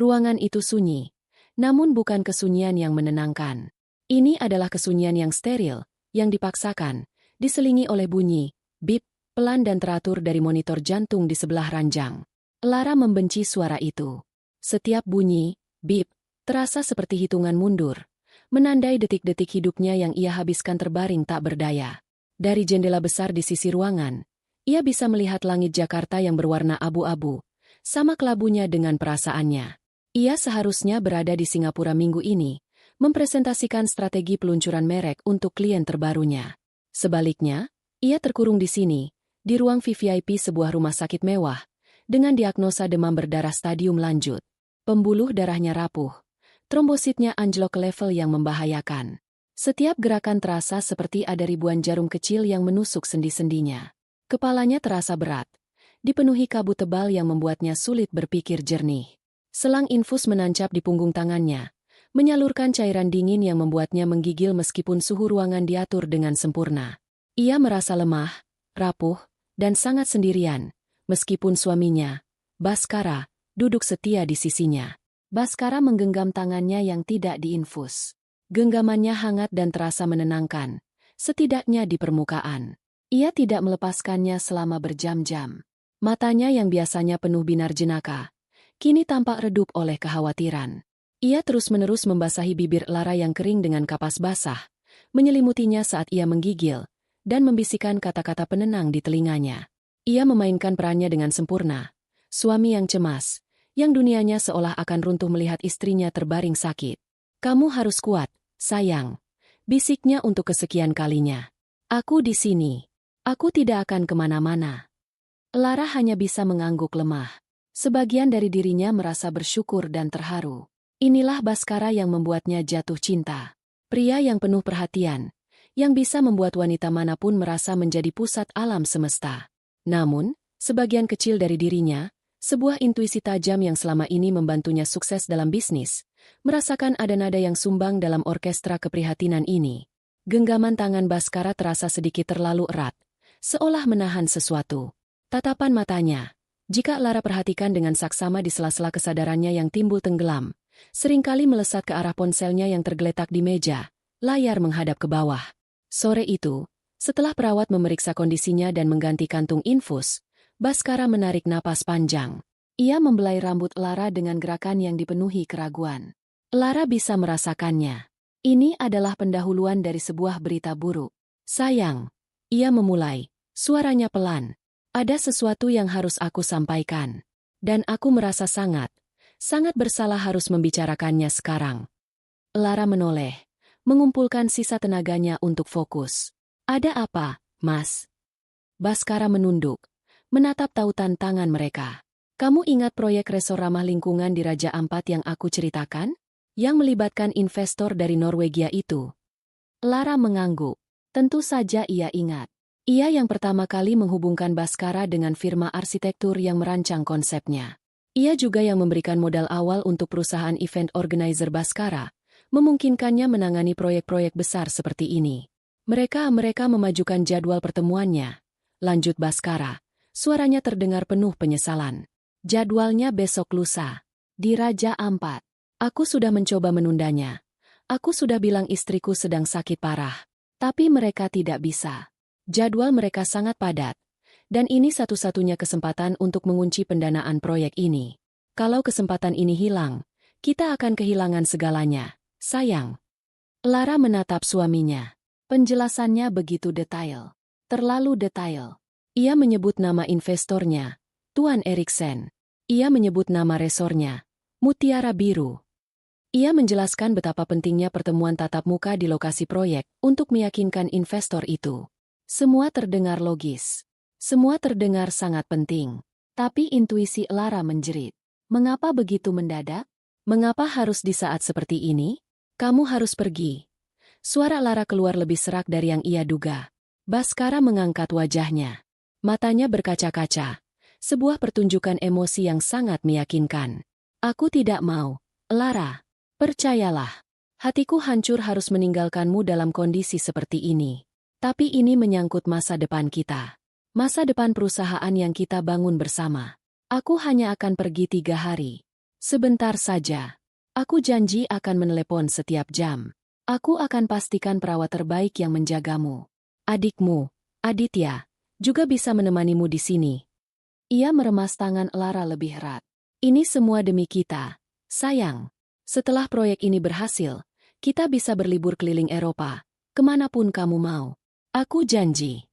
Ruangan itu sunyi, namun bukan kesunyian yang menenangkan. Ini adalah kesunyian yang steril, yang dipaksakan, diselingi oleh bunyi, bip, pelan dan teratur dari monitor jantung di sebelah ranjang. Lara membenci suara itu. Setiap bunyi, bip, terasa seperti hitungan mundur, menandai detik-detik hidupnya yang ia habiskan terbaring tak berdaya. Dari jendela besar di sisi ruangan, ia bisa melihat langit Jakarta yang berwarna abu-abu, sama kelabunya dengan perasaannya. Ia seharusnya berada di Singapura minggu ini, mempresentasikan strategi peluncuran merek untuk klien terbarunya. Sebaliknya, ia terkurung di sini, di ruang VVIP sebuah rumah sakit mewah, dengan diagnosa demam berdarah stadium lanjut. Pembuluh darahnya rapuh, trombositnya anjlok ke level yang membahayakan. Setiap gerakan terasa seperti ada ribuan jarum kecil yang menusuk sendi-sendinya. Kepalanya terasa berat, dipenuhi kabut tebal yang membuatnya sulit berpikir jernih. Selang infus menancap di punggung tangannya, menyalurkan cairan dingin yang membuatnya menggigil meskipun suhu ruangan diatur dengan sempurna. Ia merasa lemah, rapuh, dan sangat sendirian, meskipun suaminya, Baskara, duduk setia di sisinya. Baskara menggenggam tangannya yang tidak diinfus. Genggamannya hangat dan terasa menenangkan, setidaknya di permukaan. Ia tidak melepaskannya selama berjam-jam. Matanya yang biasanya penuh binar jenaka, kini tampak redup oleh kekhawatiran. Ia terus-menerus membasahi bibir Lara yang kering dengan kapas basah, menyelimutinya saat ia menggigil, dan membisikkan kata-kata penenang di telinganya. Ia memainkan perannya dengan sempurna. Suami yang cemas, yang dunianya seolah akan runtuh melihat istrinya terbaring sakit. "Kamu harus kuat, sayang," bisiknya untuk kesekian kalinya. "Aku di sini. Aku tidak akan kemana-mana." Lara hanya bisa mengangguk lemah. Sebagian dari dirinya merasa bersyukur dan terharu. Inilah Baskara yang membuatnya jatuh cinta. Pria yang penuh perhatian, yang bisa membuat wanita manapun merasa menjadi pusat alam semesta. Namun, sebagian kecil dari dirinya, sebuah intuisi tajam yang selama ini membantunya sukses dalam bisnis, merasakan ada nada yang sumbang dalam orkestra keprihatinan ini. Genggaman tangan Baskara terasa sedikit terlalu erat, seolah menahan sesuatu. Tatapan matanya, jika Lara perhatikan dengan saksama di sela-sela kesadarannya yang timbul tenggelam, seringkali melesat ke arah ponselnya yang tergeletak di meja, layar menghadap ke bawah. Sore itu, setelah perawat memeriksa kondisinya dan mengganti kantung infus, Baskara menarik napas panjang. Ia membelai rambut Lara dengan gerakan yang dipenuhi keraguan. Lara bisa merasakannya. Ini adalah pendahuluan dari sebuah berita buruk. "Sayang," ia memulai, suaranya pelan. "Ada sesuatu yang harus aku sampaikan. Dan aku merasa sangat bersalah harus membicarakannya sekarang." Lara menoleh, mengumpulkan sisa tenaganya untuk fokus. "Ada apa, Mas?" Baskara menunduk, menatap tautan tangan mereka. "Kamu ingat proyek resor ramah lingkungan di Raja Ampat yang aku ceritakan? Yang melibatkan investor dari Norwegia itu?" Lara mengangguk. Tentu saja ia ingat. Ia yang pertama kali menghubungkan Baskara dengan firma arsitektur yang merancang konsepnya. Ia juga yang memberikan modal awal untuk perusahaan event organizer Baskara, memungkinkannya menangani proyek-proyek besar seperti ini. Mereka memajukan jadwal pertemuannya. Lanjut Baskara, suaranya terdengar penuh penyesalan. "Jadwalnya besok lusa, di Raja Ampat. Aku sudah mencoba menundanya. Aku sudah bilang istriku sedang sakit parah. Tapi mereka tidak bisa. Jadwal mereka sangat padat, dan ini satu-satunya kesempatan untuk mengunci pendanaan proyek ini. Kalau kesempatan ini hilang, kita akan kehilangan segalanya, sayang." Lara menatap suaminya. Penjelasannya begitu detail. Terlalu detail. Ia menyebut nama investornya, Tuan Eriksen. Ia menyebut nama resornya, Mutiara Biru. Ia menjelaskan betapa pentingnya pertemuan tatap muka di lokasi proyek untuk meyakinkan investor itu. Semua terdengar logis. Semua terdengar sangat penting. Tapi intuisi Lara menjerit. "Mengapa begitu mendadak? Mengapa harus di saat seperti ini? Kamu harus pergi." Suara Lara keluar lebih serak dari yang ia duga. Baskara mengangkat wajahnya. Matanya berkaca-kaca. Sebuah pertunjukan emosi yang sangat meyakinkan. "Aku tidak mau, Lara. Percayalah. Hatiku hancur harus meninggalkanmu dalam kondisi seperti ini. Tapi ini menyangkut masa depan kita. Masa depan perusahaan yang kita bangun bersama. Aku hanya akan pergi 3 hari. Sebentar saja. Aku janji akan menelepon setiap jam. Aku akan pastikan perawat terbaik yang menjagamu. Adikmu, Aditya, juga bisa menemanimu di sini. Ia meremas tangan Lara lebih erat. Ini semua demi kita, sayang. Setelah proyek ini berhasil, kita bisa berlibur keliling Eropa, kemanapun kamu mau. Aku janji.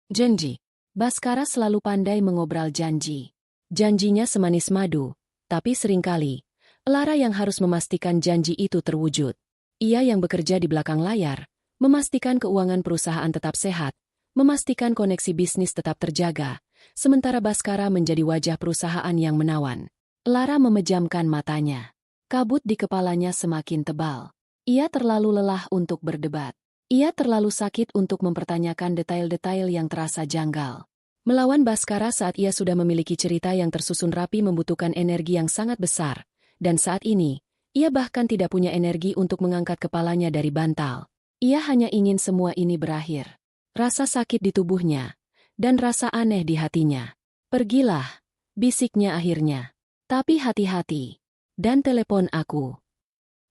Janji. Baskara selalu pandai mengobrol janji. Janjinya semanis madu, tapi seringkali, Lara yang harus memastikan janji itu terwujud. Ia yang bekerja di belakang layar, memastikan keuangan perusahaan tetap sehat, memastikan koneksi bisnis tetap terjaga, sementara Baskara menjadi wajah perusahaan yang menawan. Lara memejamkan matanya. Kabut di kepalanya semakin tebal. Ia terlalu lelah untuk berdebat. Ia terlalu sakit untuk mempertanyakan detail-detail yang terasa janggal. Melawan Baskara saat ia sudah memiliki cerita yang tersusun rapi membutuhkan energi yang sangat besar, dan saat ini, ia bahkan tidak punya energi untuk mengangkat kepalanya dari bantal. Ia hanya ingin semua ini berakhir. Rasa sakit di tubuhnya, dan rasa aneh di hatinya. Pergilah, bisiknya akhirnya. Tapi hati-hati. Dan telepon aku.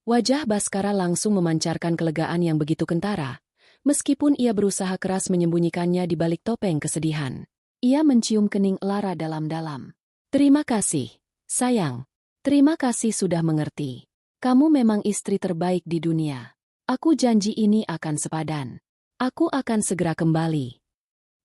Wajah Baskara langsung memancarkan kelegaan yang begitu kentara, meskipun ia berusaha keras menyembunyikannya di balik topeng kesedihan. Ia mencium kening Lara dalam-dalam. Terima kasih, sayang. Terima kasih sudah mengerti. Kamu memang istri terbaik di dunia. Aku janji ini akan sepadan. Aku akan segera kembali.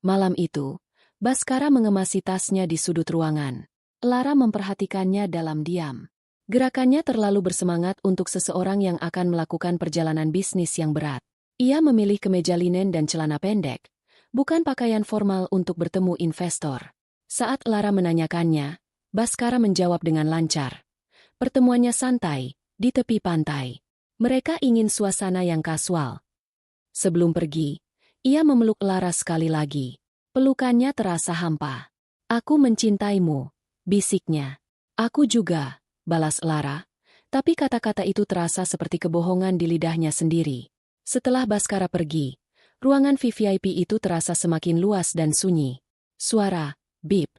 Malam itu, Baskara mengemasi tasnya di sudut ruangan. Lara memperhatikannya dalam diam. Gerakannya terlalu bersemangat untuk seseorang yang akan melakukan perjalanan bisnis yang berat. Ia memilih kemeja linen dan celana pendek, bukan pakaian formal untuk bertemu investor. Saat Lara menanyakannya, Baskara menjawab dengan lancar. Pertemuannya santai, di tepi pantai. Mereka ingin suasana yang kasual. Sebelum pergi, ia memeluk Lara sekali lagi. Pelukannya terasa hampa. Aku mencintaimu, bisiknya. Aku juga, balas Lara, tapi kata-kata itu terasa seperti kebohongan di lidahnya sendiri. Setelah Baskara pergi, ruangan VIP itu terasa semakin luas dan sunyi. Suara, bip,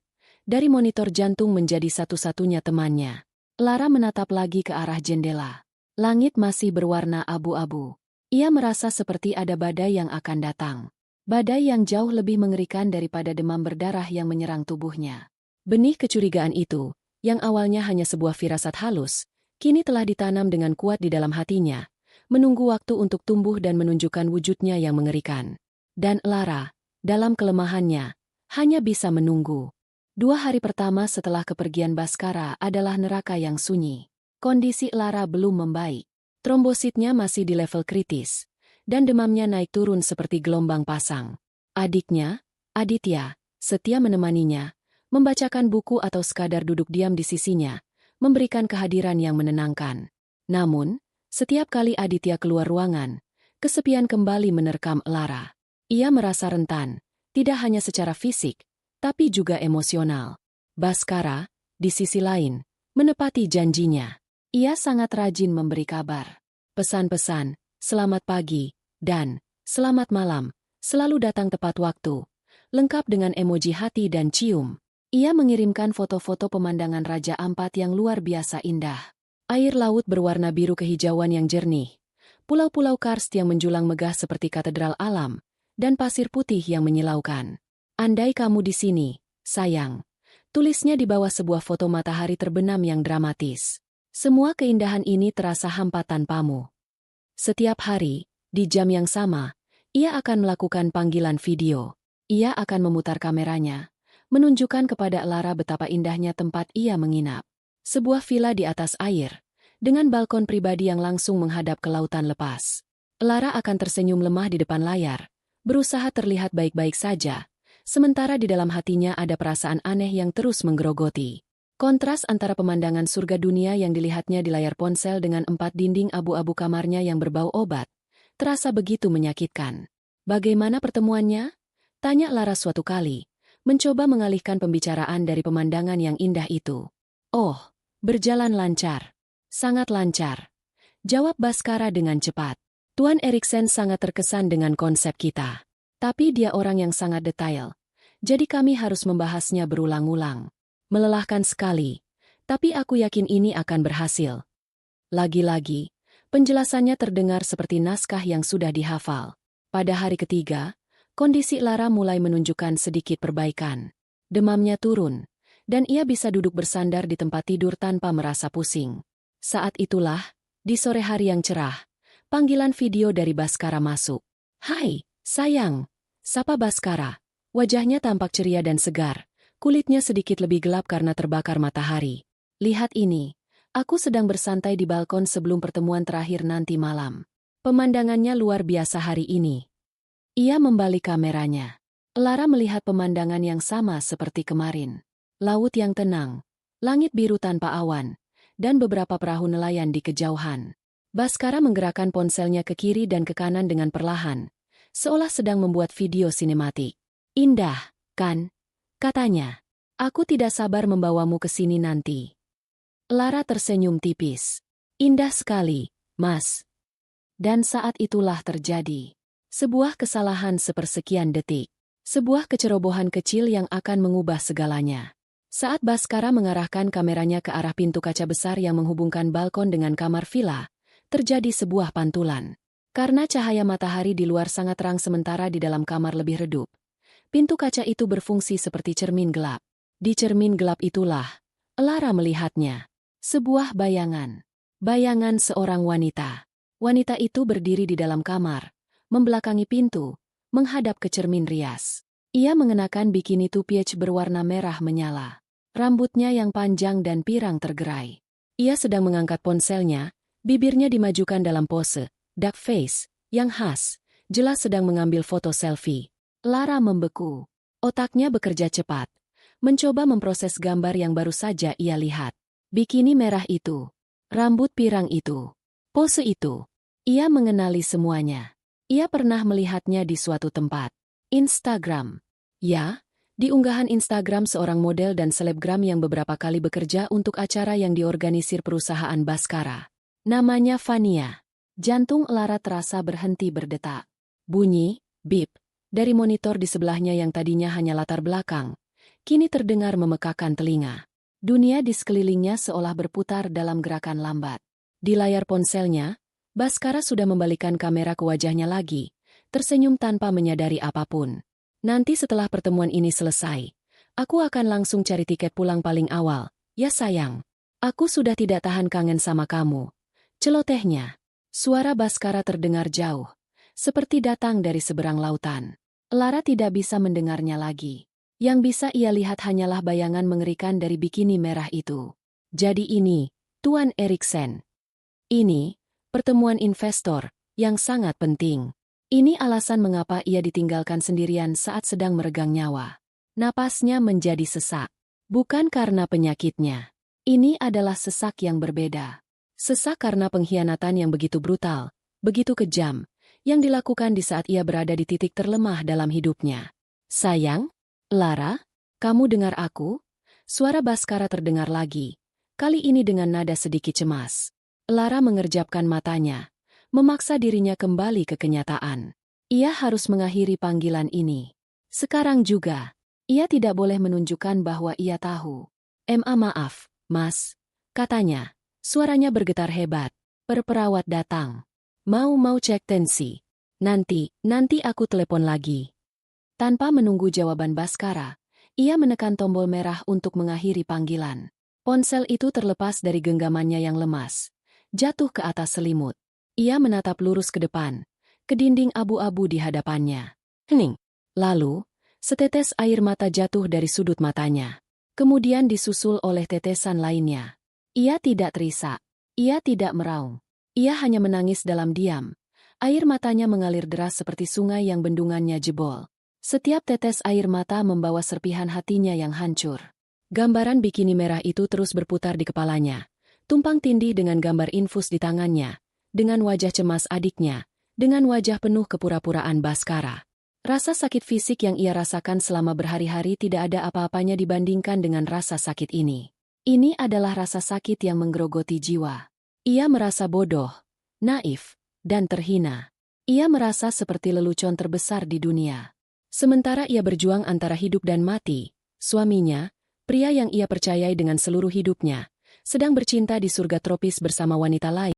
dari monitor jantung menjadi satu-satunya temannya. Lara menatap lagi ke arah jendela. Langit masih berwarna abu-abu. Ia merasa seperti ada badai yang akan datang. Badai yang jauh lebih mengerikan daripada demam berdarah yang menyerang tubuhnya. Benih kecurigaan itu, yang awalnya hanya sebuah firasat halus, kini telah ditanam dengan kuat di dalam hatinya, menunggu waktu untuk tumbuh dan menunjukkan wujudnya yang mengerikan. Dan Lara, dalam kelemahannya, hanya bisa menunggu. 2 hari pertama setelah kepergian Baskara adalah neraka yang sunyi. Kondisi Lara belum membaik. Trombositnya masih di level kritis, dan demamnya naik turun seperti gelombang pasang. Adiknya, Aditya, setia menemaninya, membacakan buku atau sekadar duduk diam di sisinya, memberikan kehadiran yang menenangkan. Namun, setiap kali Aditya keluar ruangan, kesepian kembali menerkam Lara. Ia merasa rentan, tidak hanya secara fisik, tapi juga emosional. Baskara, di sisi lain, menepati janjinya. Ia sangat rajin memberi kabar. Pesan-pesan, selamat pagi, dan selamat malam, selalu datang tepat waktu, lengkap dengan emoji hati dan cium. Ia mengirimkan foto-foto pemandangan Raja Ampat yang luar biasa indah. Air laut berwarna biru kehijauan yang jernih, pulau-pulau karst yang menjulang megah seperti katedral alam, dan pasir putih yang menyilaukan. Andai kamu di sini, sayang. Tulisnya di bawah sebuah foto matahari terbenam yang dramatis. Semua keindahan ini terasa hampa tanpamu. Setiap hari, di jam yang sama, ia akan melakukan panggilan video. Ia akan memutar kameranya, menunjukkan kepada Lara betapa indahnya tempat ia menginap. Sebuah villa di atas air, dengan balkon pribadi yang langsung menghadap ke lautan lepas. Lara akan tersenyum lemah di depan layar, berusaha terlihat baik-baik saja, sementara di dalam hatinya ada perasaan aneh yang terus menggerogoti. Kontras antara pemandangan surga dunia yang dilihatnya di layar ponsel dengan 4 dinding abu-abu kamarnya yang berbau obat, terasa begitu menyakitkan. Bagaimana pertemuannya? Tanya Lara suatu kali, mencoba mengalihkan pembicaraan dari pemandangan yang indah itu. Oh, berjalan lancar. Sangat lancar. Jawab Baskara dengan cepat. Tuan Eriksen sangat terkesan dengan konsep kita. Tapi dia orang yang sangat detail. Jadi kami harus membahasnya berulang-ulang. Melelahkan sekali. Tapi aku yakin ini akan berhasil. Lagi-lagi, penjelasannya terdengar seperti naskah yang sudah dihafal. Pada hari ketiga, kondisi Lara mulai menunjukkan sedikit perbaikan. Demamnya turun, dan ia bisa duduk bersandar di tempat tidur tanpa merasa pusing. Saat itulah, di sore hari yang cerah, panggilan video dari Baskara masuk. "Hai, sayang," sapa Baskara. Wajahnya tampak ceria dan segar, kulitnya sedikit lebih gelap karena terbakar matahari. "Lihat ini. Aku sedang bersantai di balkon sebelum pertemuan terakhir nanti malam. Pemandangannya luar biasa hari ini." Ia membalik kameranya. Lara melihat pemandangan yang sama seperti kemarin. Laut yang tenang, langit biru tanpa awan, dan beberapa perahu nelayan di kejauhan. Baskara menggerakkan ponselnya ke kiri dan ke kanan dengan perlahan, seolah sedang membuat video sinematik. "Indah, kan?" katanya. "Aku tidak sabar membawamu ke sini nanti." Lara tersenyum tipis. "Indah sekali, Mas." Dan saat itulah terjadi. Sebuah kesalahan sepersekian detik. Sebuah kecerobohan kecil yang akan mengubah segalanya. Saat Baskara mengarahkan kameranya ke arah pintu kaca besar yang menghubungkan balkon dengan kamar villa, terjadi sebuah pantulan. Karena cahaya matahari di luar sangat terang sementara di dalam kamar lebih redup, pintu kaca itu berfungsi seperti cermin gelap. Di cermin gelap itulah, Lara melihatnya. Sebuah bayangan. Bayangan seorang wanita. Wanita itu berdiri di dalam kamar, membelakangi pintu, menghadap ke cermin rias. Ia mengenakan bikini two-piece berwarna merah menyala. Rambutnya yang panjang dan pirang tergerai. Ia sedang mengangkat ponselnya, bibirnya dimajukan dalam pose duck face, yang khas, jelas sedang mengambil foto selfie. Lara membeku. Otaknya bekerja cepat, mencoba memproses gambar yang baru saja ia lihat. Bikini merah itu, rambut pirang itu, pose itu. Ia mengenali semuanya. Ia pernah melihatnya di suatu tempat. Instagram. Ya, di unggahan Instagram seorang model dan selebgram yang beberapa kali bekerja untuk acara yang diorganisir perusahaan Baskara. Namanya Fania. Jantung Lara terasa berhenti berdetak. Bunyi, bip, dari monitor di sebelahnya yang tadinya hanya latar belakang, kini terdengar memekakan telinga. Dunia di sekelilingnya seolah berputar dalam gerakan lambat. Di layar ponselnya, Baskara sudah membalikkan kamera ke wajahnya lagi, tersenyum tanpa menyadari apapun. "Nanti setelah pertemuan ini selesai, aku akan langsung cari tiket pulang paling awal, ya sayang. Aku sudah tidak tahan kangen sama kamu." Celotehnya. Suara Baskara terdengar jauh, seperti datang dari seberang lautan. Lara tidak bisa mendengarnya lagi. Yang bisa ia lihat hanyalah bayangan mengerikan dari bikini merah itu. Jadi ini, Tuan Eriksen. Ini, pertemuan investor, yang sangat penting. Ini alasan mengapa ia ditinggalkan sendirian saat sedang meregang nyawa. Napasnya menjadi sesak. Bukan karena penyakitnya. Ini adalah sesak yang berbeda. Sesak karena pengkhianatan yang begitu brutal, begitu kejam, yang dilakukan di saat ia berada di titik terlemah dalam hidupnya. "Sayang, Lara, kamu dengar aku?" Suara Baskara terdengar lagi, kali ini dengan nada sedikit cemas. Lara mengerjapkan matanya, memaksa dirinya kembali ke kenyataan. Ia harus mengakhiri panggilan ini. Sekarang juga, ia tidak boleh menunjukkan bahwa ia tahu. Maaf, Mas," katanya. Suaranya bergetar hebat. "Perawat datang. Mau cek tensi. Nanti aku telepon lagi." Tanpa menunggu jawaban Baskara, ia menekan tombol merah untuk mengakhiri panggilan. Ponsel itu terlepas dari genggamannya yang lemas, jatuh ke atas selimut. Ia menatap lurus ke depan, ke dinding abu-abu di hadapannya. Hening. Lalu, setetes air mata jatuh dari sudut matanya. Kemudian disusul oleh tetesan lainnya. Ia tidak terisak. Ia tidak meraung. Ia hanya menangis dalam diam. Air matanya mengalir deras seperti sungai yang bendungannya jebol. Setiap tetes air mata membawa serpihan hatinya yang hancur. Gambaran bikini merah itu terus berputar di kepalanya, tumpang tindih dengan gambar infus di tangannya, dengan wajah cemas adiknya, dengan wajah penuh kepura-puraan Baskara. Rasa sakit fisik yang ia rasakan selama berhari-hari tidak ada apa-apanya dibandingkan dengan rasa sakit ini. Ini adalah rasa sakit yang menggerogoti jiwa. Ia merasa bodoh, naif, dan terhina. Ia merasa seperti lelucon terbesar di dunia. Sementara ia berjuang antara hidup dan mati, suaminya, pria yang ia percayai dengan seluruh hidupnya, sedang bercinta di surga tropis bersama wanita lain.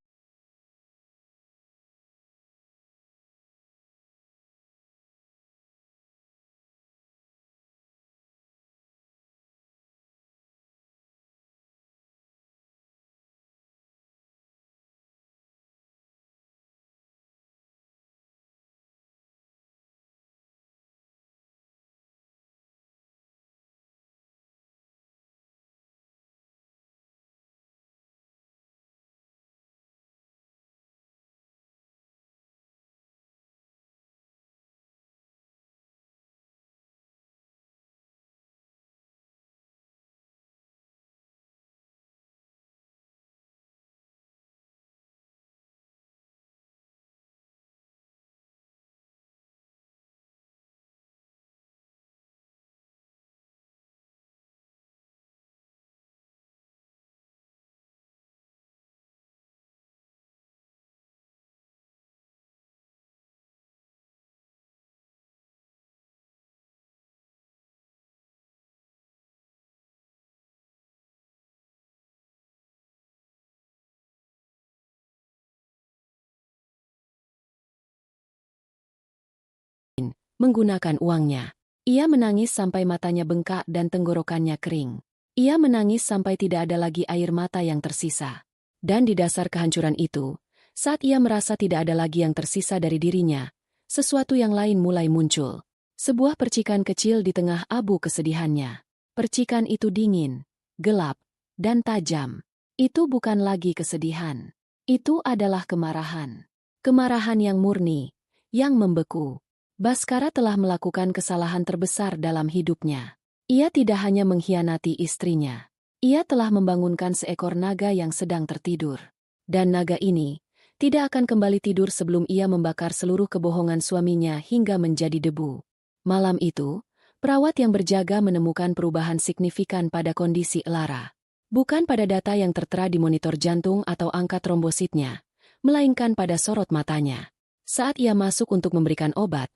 Menggunakan uangnya. Ia menangis sampai matanya bengkak dan tenggorokannya kering. Ia menangis sampai tidak ada lagi air mata yang tersisa. Dan di dasar kehancuran itu, saat ia merasa tidak ada lagi yang tersisa dari dirinya, sesuatu yang lain mulai muncul. Sebuah percikan kecil di tengah abu kesedihannya. Percikan itu dingin, gelap, dan tajam. Itu bukan lagi kesedihan. Itu adalah kemarahan. Kemarahan yang murni, yang membeku. Baskara telah melakukan kesalahan terbesar dalam hidupnya. Ia tidak hanya mengkhianati istrinya. Ia telah membangunkan seekor naga yang sedang tertidur. Dan naga ini tidak akan kembali tidur sebelum ia membakar seluruh kebohongan suaminya hingga menjadi debu. Malam itu, perawat yang berjaga menemukan perubahan signifikan pada kondisi Lara. Bukan pada data yang tertera di monitor jantung atau angka trombositnya, melainkan pada sorot matanya. Saat ia masuk untuk memberikan obat,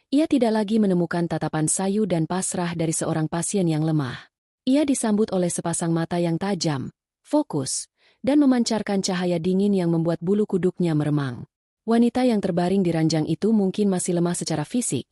ia tidak lagi menemukan tatapan sayu dan pasrah dari seorang pasien yang lemah. Ia disambut oleh sepasang mata yang tajam, fokus, dan memancarkan cahaya dingin yang membuat bulu kuduknya meremang. Wanita yang terbaring di ranjang itu mungkin masih lemah secara fisik,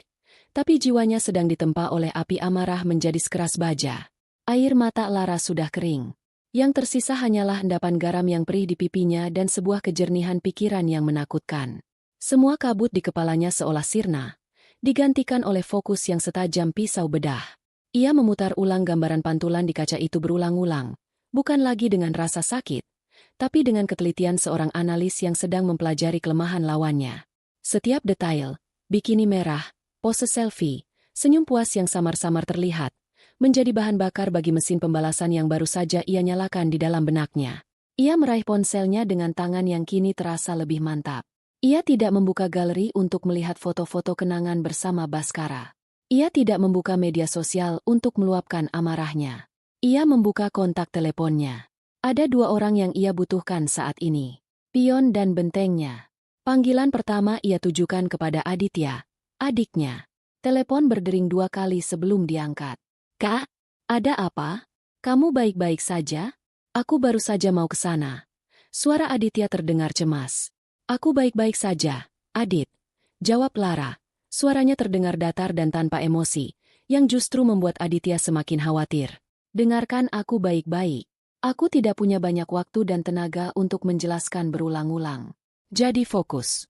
tapi jiwanya sedang ditempa oleh api amarah menjadi sekeras baja. Air mata Lara sudah kering. Yang tersisa hanyalah endapan garam yang perih di pipinya dan sebuah kejernihan pikiran yang menakutkan. Semua kabut di kepalanya seolah sirna, digantikan oleh fokus yang setajam pisau bedah. Ia memutar ulang gambaran pantulan di kaca itu berulang-ulang, bukan lagi dengan rasa sakit, tapi dengan ketelitian seorang analis yang sedang mempelajari kelemahan lawannya. Setiap detail, bikini merah, pose selfie, senyum puas yang samar-samar terlihat, menjadi bahan bakar bagi mesin pembalasan yang baru saja ia nyalakan di dalam benaknya. Ia meraih ponselnya dengan tangan yang kini terasa lebih mantap. Ia tidak membuka galeri untuk melihat foto-foto kenangan bersama Baskara. Ia tidak membuka media sosial untuk meluapkan amarahnya. Ia membuka kontak teleponnya. Ada dua orang yang ia butuhkan saat ini, Pion dan bentengnya. Panggilan pertama ia tujukan kepada Aditya, adiknya. Telepon berdering 2 kali sebelum diangkat. "Kak, ada apa? Kamu baik-baik saja? Aku baru saja mau ke sana." Suara Aditya terdengar cemas. "Aku baik-baik saja, Adit," jawab Lara. Suaranya terdengar datar dan tanpa emosi, yang justru membuat Aditya semakin khawatir. "Dengarkan aku baik-baik. Aku tidak punya banyak waktu dan tenaga untuk menjelaskan berulang-ulang. Jadi fokus."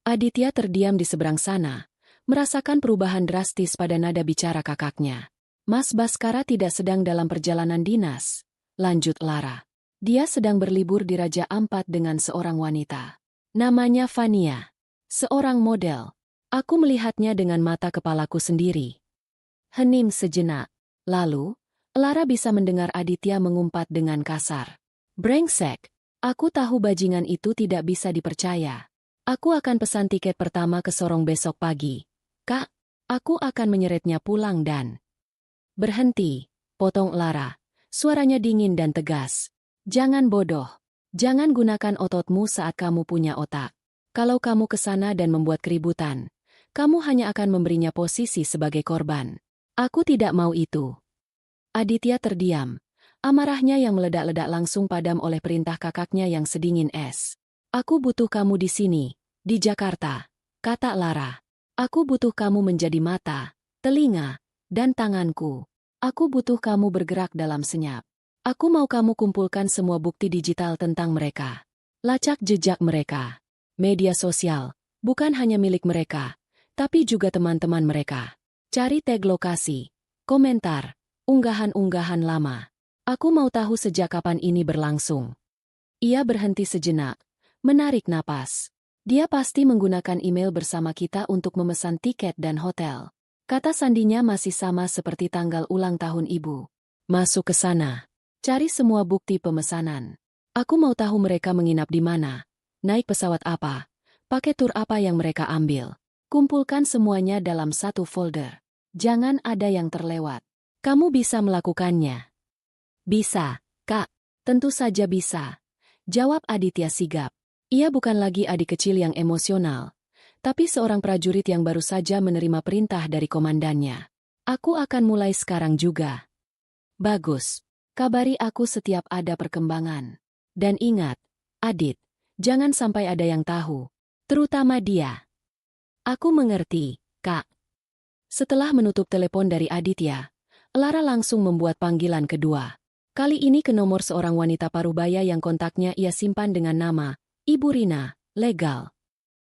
Aditya terdiam di seberang sana, merasakan perubahan drastis pada nada bicara kakaknya. "Mas Baskara tidak sedang dalam perjalanan dinas," lanjut Lara. "Dia sedang berlibur di Raja Ampat dengan seorang wanita. Namanya Fania. Seorang model. Aku melihatnya dengan mata kepalaku sendiri." Hening sejenak. Lalu, Lara bisa mendengar Aditya mengumpat dengan kasar. "Brengsek. Aku tahu bajingan itu tidak bisa dipercaya. Aku akan pesan tiket pertama ke Sorong besok pagi. Kak, aku akan menyeretnya pulang dan..." "Berhenti," potong Lara. Suaranya dingin dan tegas. "Jangan bodoh. Jangan gunakan ototmu saat kamu punya otak. Kalau kamu ke sana dan membuat keributan, kamu hanya akan memberinya posisi sebagai korban. Aku tidak mau itu." Aditya terdiam. Amarahnya yang meledak-ledak langsung padam oleh perintah kakaknya yang sedingin es. Aku butuh kamu di sini, di Jakarta, kata Lara. Aku butuh kamu menjadi mata, telinga, dan tanganku. Aku butuh kamu bergerak dalam senyap. Aku mau kamu kumpulkan semua bukti digital tentang mereka. Lacak jejak mereka. Media sosial, bukan hanya milik mereka, tapi juga teman-teman mereka. Cari tag lokasi, komentar, unggahan-unggahan lama. Aku mau tahu sejak kapan ini berlangsung. Ia berhenti sejenak, menarik napas. Dia pasti menggunakan email bersama kita untuk memesan tiket dan hotel. Kata sandinya masih sama seperti tanggal ulang tahun ibu. Masuk ke sana. Cari semua bukti pemesanan. Aku mau tahu mereka menginap di mana, naik pesawat apa, pakai tur apa yang mereka ambil. Kumpulkan semuanya dalam satu folder. Jangan ada yang terlewat. Kamu bisa melakukannya. Bisa, Kak. Tentu saja bisa. Jawab Aditya sigap. Ia bukan lagi adik kecil yang emosional, tapi seorang prajurit yang baru saja menerima perintah dari komandannya. Aku akan mulai sekarang juga. Bagus. Kabari aku setiap ada perkembangan. Dan ingat, Adit, jangan sampai ada yang tahu. Terutama dia. Aku mengerti, Kak. Setelah menutup telepon dari Aditya, Lara langsung membuat panggilan kedua. Kali ini ke nomor seorang wanita parubaya yang kontaknya ia simpan dengan nama Ibu Rina, legal.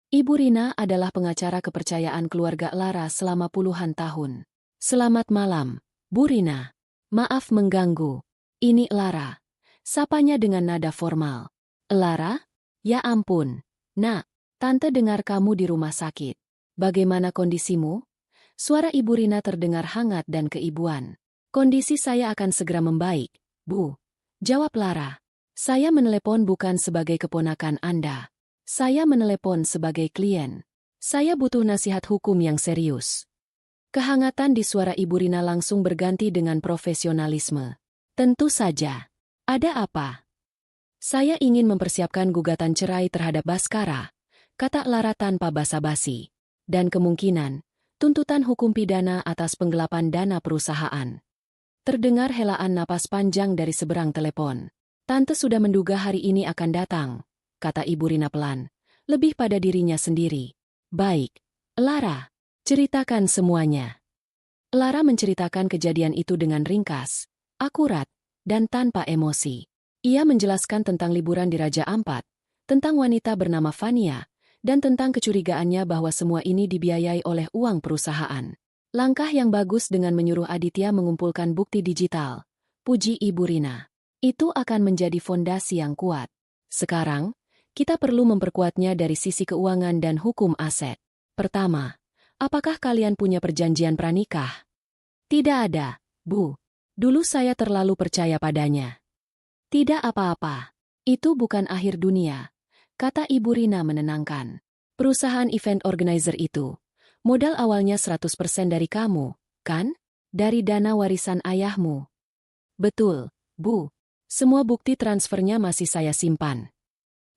Ibu Rina adalah pengacara kepercayaan keluarga Lara selama puluhan tahun. Selamat malam, Bu Rina. Maaf mengganggu. Ini Lara. Sapanya dengan nada formal. Lara? Ya ampun. Nak, tante dengar kamu di rumah sakit. Bagaimana kondisimu? Suara Ibu Rina terdengar hangat dan keibuan. Kondisi saya akan segera membaik, Bu. Jawab Lara. Saya menelepon bukan sebagai keponakan Anda. Saya menelepon sebagai klien. Saya butuh nasihat hukum yang serius. Kehangatan di suara Ibu Rina langsung berganti dengan profesionalisme. Tentu saja. Ada apa? Saya ingin mempersiapkan gugatan cerai terhadap Baskara, kata Lara tanpa basa-basi. Dan kemungkinan, tuntutan hukum pidana atas penggelapan dana perusahaan. Terdengar helaan napas panjang dari seberang telepon. Tante sudah menduga hari ini akan datang, kata Ibu Rina pelan, lebih pada dirinya sendiri. Baik, Lara, ceritakan semuanya. Lara menceritakan kejadian itu dengan ringkas, akurat, dan tanpa emosi. Ia menjelaskan tentang liburan di Raja Ampat, tentang wanita bernama Fania, dan tentang kecurigaannya bahwa semua ini dibiayai oleh uang perusahaan. Langkah yang bagus dengan menyuruh Aditya mengumpulkan bukti digital. Puji Ibu Rina. Itu akan menjadi fondasi yang kuat. Sekarang, kita perlu memperkuatnya dari sisi keuangan dan hukum aset. Pertama, apakah kalian punya perjanjian pranikah? Tidak ada, Bu. Dulu saya terlalu percaya padanya. Tidak apa-apa. Itu bukan akhir dunia, kata Ibu Rina menenangkan. Perusahaan event organizer itu, modal awalnya 100% dari kamu, kan? Dari dana warisan ayahmu. Betul, Bu. Semua bukti transfernya masih saya simpan.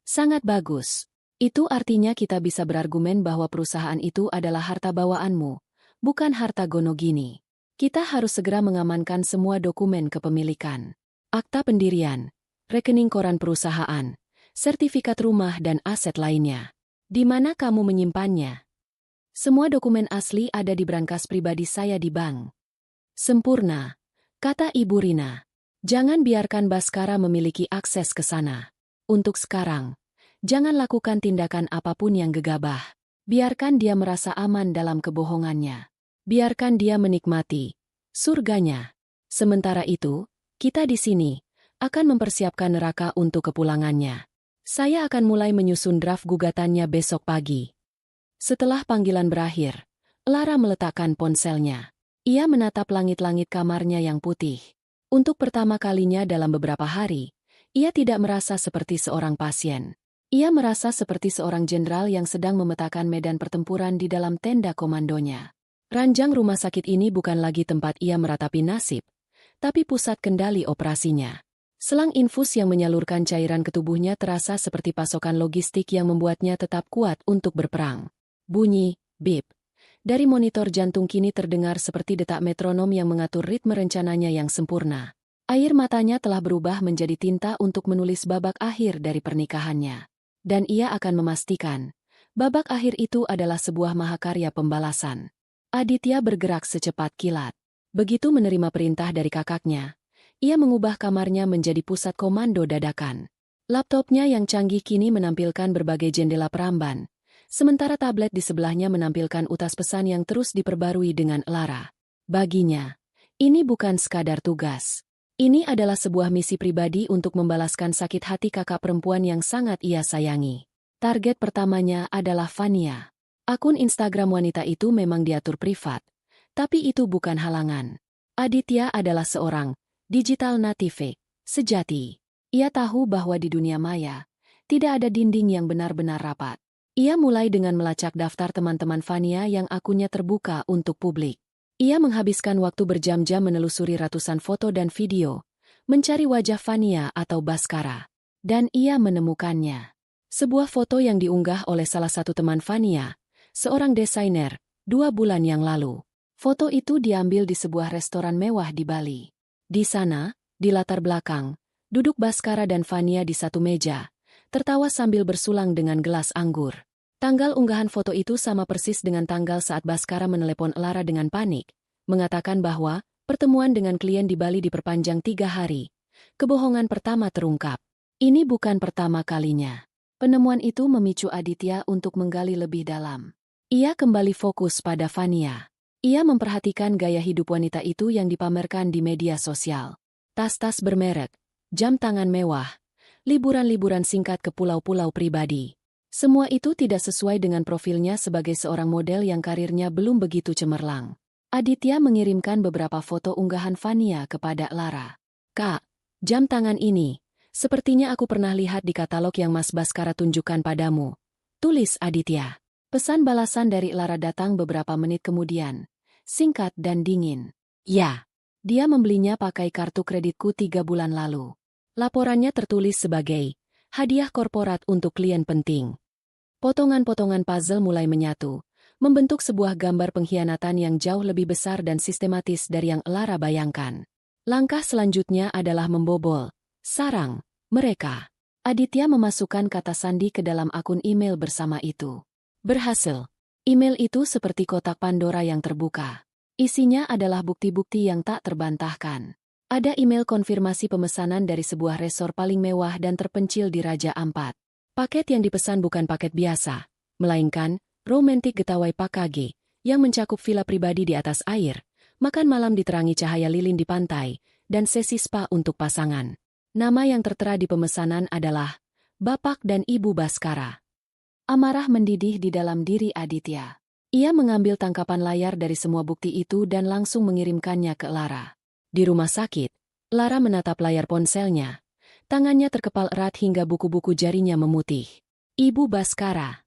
Sangat bagus. Itu artinya kita bisa berargumen bahwa perusahaan itu adalah harta bawaanmu, bukan harta Gonogini. Kita harus segera mengamankan semua dokumen kepemilikan. Akta pendirian, rekening koran perusahaan, sertifikat rumah dan aset lainnya. Di mana kamu menyimpannya? Semua dokumen asli ada di brankas pribadi saya di bank. Sempurna, kata Ibu Rina. Jangan biarkan Baskara memiliki akses ke sana. Untuk sekarang, jangan lakukan tindakan apapun yang gegabah. Biarkan dia merasa aman dalam kebohongannya. Biarkan dia menikmati surganya. Sementara itu, kita di sini akan mempersiapkan neraka untuk kepulangannya. Saya akan mulai menyusun draft gugatannya besok pagi. Setelah panggilan berakhir, Lara meletakkan ponselnya. Ia menatap langit-langit kamarnya yang putih. Untuk pertama kalinya dalam beberapa hari, ia tidak merasa seperti seorang pasien. Ia merasa seperti seorang jenderal yang sedang memetakan medan pertempuran di dalam tenda komandonya. Ranjang rumah sakit ini bukan lagi tempat ia meratapi nasib, tapi pusat kendali operasinya. Selang infus yang menyalurkan cairan ke tubuhnya terasa seperti pasokan logistik yang membuatnya tetap kuat untuk berperang. Bunyi, bip. Dari monitor jantung kini terdengar seperti detak metronom yang mengatur ritme rencananya yang sempurna. Air matanya telah berubah menjadi tinta untuk menulis babak akhir dari pernikahannya. Dan ia akan memastikan, babak akhir itu adalah sebuah mahakarya pembalasan. Aditya bergerak secepat kilat. Begitu menerima perintah dari kakaknya, ia mengubah kamarnya menjadi pusat komando dadakan. Laptopnya yang canggih kini menampilkan berbagai jendela peramban, sementara tablet di sebelahnya menampilkan utas pesan yang terus diperbarui dengan Lara. Baginya, ini bukan sekadar tugas. Ini adalah sebuah misi pribadi untuk membalaskan sakit hati kakak perempuan yang sangat ia sayangi. Target pertamanya adalah Fania. Akun Instagram wanita itu memang diatur privat, tapi itu bukan halangan. Aditya adalah seorang digital native sejati. Ia tahu bahwa di dunia maya, tidak ada dinding yang benar-benar rapat. Ia mulai dengan melacak daftar teman-teman Fania yang akunnya terbuka untuk publik. Ia menghabiskan waktu berjam-jam menelusuri ratusan foto dan video, mencari wajah Fania atau Baskara. Dan ia menemukannya. Sebuah foto yang diunggah oleh salah satu teman Fania, seorang desainer, 2 bulan yang lalu. Foto itu diambil di sebuah restoran mewah di Bali. Di sana, di latar belakang, duduk Baskara dan Fania di satu meja, tertawa sambil bersulang dengan gelas anggur. Tanggal unggahan foto itu sama persis dengan tanggal saat Baskara menelepon Lara dengan panik, mengatakan bahwa pertemuan dengan klien di Bali diperpanjang 3 hari. Kebohongan pertama terungkap. Ini bukan pertama kalinya. Penemuan itu memicu Aditya untuk menggali lebih dalam. Ia kembali fokus pada Fania. Ia memperhatikan gaya hidup wanita itu yang dipamerkan di media sosial. Tas-tas bermerek, jam tangan mewah, liburan-liburan singkat ke pulau-pulau pribadi. Semua itu tidak sesuai dengan profilnya sebagai seorang model yang karirnya belum begitu cemerlang. Aditya mengirimkan beberapa foto unggahan Fania kepada Lara. "Kak, jam tangan ini, sepertinya aku pernah lihat di katalog yang Mas Baskara tunjukkan padamu," tulis Aditya. Pesan balasan dari Lara datang beberapa menit kemudian. Singkat dan dingin. "Ya, dia membelinya pakai kartu kreditku 3 bulan lalu." Laporannya tertulis sebagai hadiah korporat untuk klien penting. Potongan-potongan puzzle mulai menyatu, membentuk sebuah gambar pengkhianatan yang jauh lebih besar dan sistematis dari yang Lara bayangkan. Langkah selanjutnya adalah membobol sarang mereka. Aditya memasukkan kata sandi ke dalam akun email bersama itu. Berhasil. Email itu seperti kotak Pandora yang terbuka. Isinya adalah bukti-bukti yang tak terbantahkan. Ada email konfirmasi pemesanan dari sebuah resor paling mewah dan terpencil di Raja Ampat. Paket yang dipesan bukan paket biasa, melainkan romantik getawai Pakage, yang mencakup villa pribadi di atas air, makan malam diterangi cahaya lilin di pantai, dan sesi spa untuk pasangan. Nama yang tertera di pemesanan adalah Bapak dan Ibu Baskara. Amarah mendidih di dalam diri Aditya. Ia mengambil tangkapan layar dari semua bukti itu dan langsung mengirimkannya ke Lara. Di rumah sakit, Lara menatap layar ponselnya. Tangannya terkepal erat hingga buku-buku jarinya memutih. Ibu Baskara.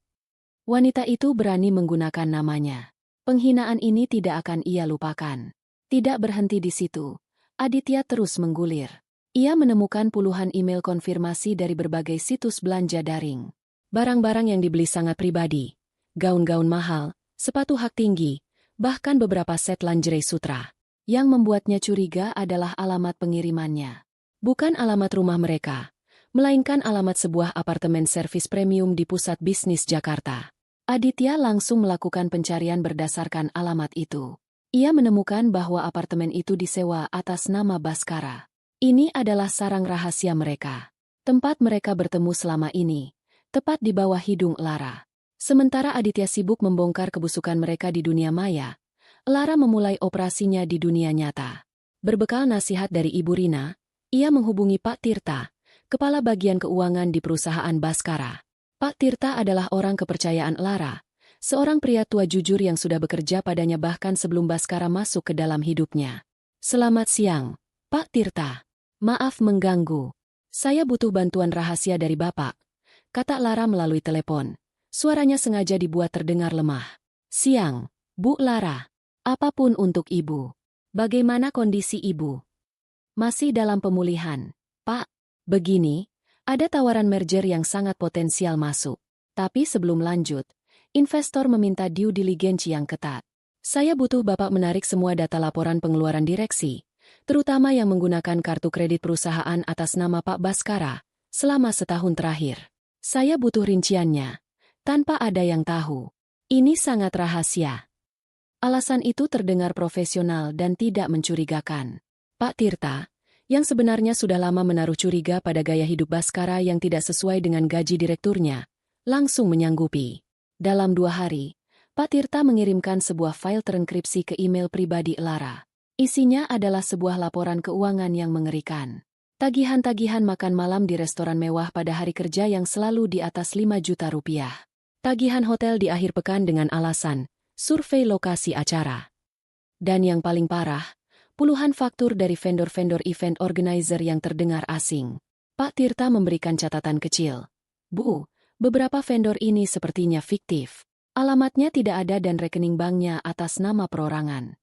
Wanita itu berani menggunakan namanya. Penghinaan ini tidak akan ia lupakan. Tidak berhenti di situ. Aditya terus menggulir. Ia menemukan puluhan email konfirmasi dari berbagai situs belanja daring. Barang-barang yang dibeli sangat pribadi, gaun-gaun mahal, sepatu hak tinggi, bahkan beberapa set lingerie sutra. Yang membuatnya curiga adalah alamat pengirimannya. Bukan alamat rumah mereka, melainkan alamat sebuah apartemen servis premium di pusat bisnis Jakarta. Aditya langsung melakukan pencarian berdasarkan alamat itu. Ia menemukan bahwa apartemen itu disewa atas nama Baskara. Ini adalah sarang rahasia mereka. Tempat mereka bertemu selama ini, tepat di bawah hidung Lara. Sementara Aditya sibuk membongkar kebusukan mereka di dunia maya, Lara memulai operasinya di dunia nyata. Berbekal nasihat dari Ibu Rina, ia menghubungi Pak Tirta, kepala bagian keuangan di perusahaan Baskara. Pak Tirta adalah orang kepercayaan Lara, seorang pria tua jujur yang sudah bekerja padanya bahkan sebelum Baskara masuk ke dalam hidupnya. "Selamat siang, Pak Tirta. Maaf mengganggu. Saya butuh bantuan rahasia dari Bapak," kata Lara melalui telepon. Suaranya sengaja dibuat terdengar lemah. "Siang, Bu Lara. Apapun untuk Ibu. Bagaimana kondisi Ibu?" "Masih dalam pemulihan, Pak. Begini, ada tawaran merger yang sangat potensial masuk. Tapi sebelum lanjut, investor meminta due diligence yang ketat. Saya butuh Bapak menarik semua data laporan pengeluaran direksi, terutama yang menggunakan kartu kredit perusahaan atas nama Pak Baskara, selama setahun terakhir. Saya butuh rinciannya, tanpa ada yang tahu. Ini sangat rahasia. Alasan itu terdengar profesional dan tidak mencurigakan. Pak Tirta, yang sebenarnya sudah lama menaruh curiga pada gaya hidup Baskara yang tidak sesuai dengan gaji direkturnya, langsung menyanggupi. Dalam 2 hari, Pak Tirta mengirimkan sebuah file terenkripsi ke email pribadi Lara. Isinya adalah sebuah laporan keuangan yang mengerikan. Tagihan-tagihan makan malam di restoran mewah pada hari kerja yang selalu di atas 5 juta rupiah. Tagihan hotel di akhir pekan dengan alasan survei lokasi acara. Dan yang paling parah, puluhan faktur dari vendor-vendor event organizer yang terdengar asing. Pak Tirta memberikan catatan kecil. Bu, beberapa vendor ini sepertinya fiktif. Alamatnya tidak ada dan rekening banknya atas nama perorangan.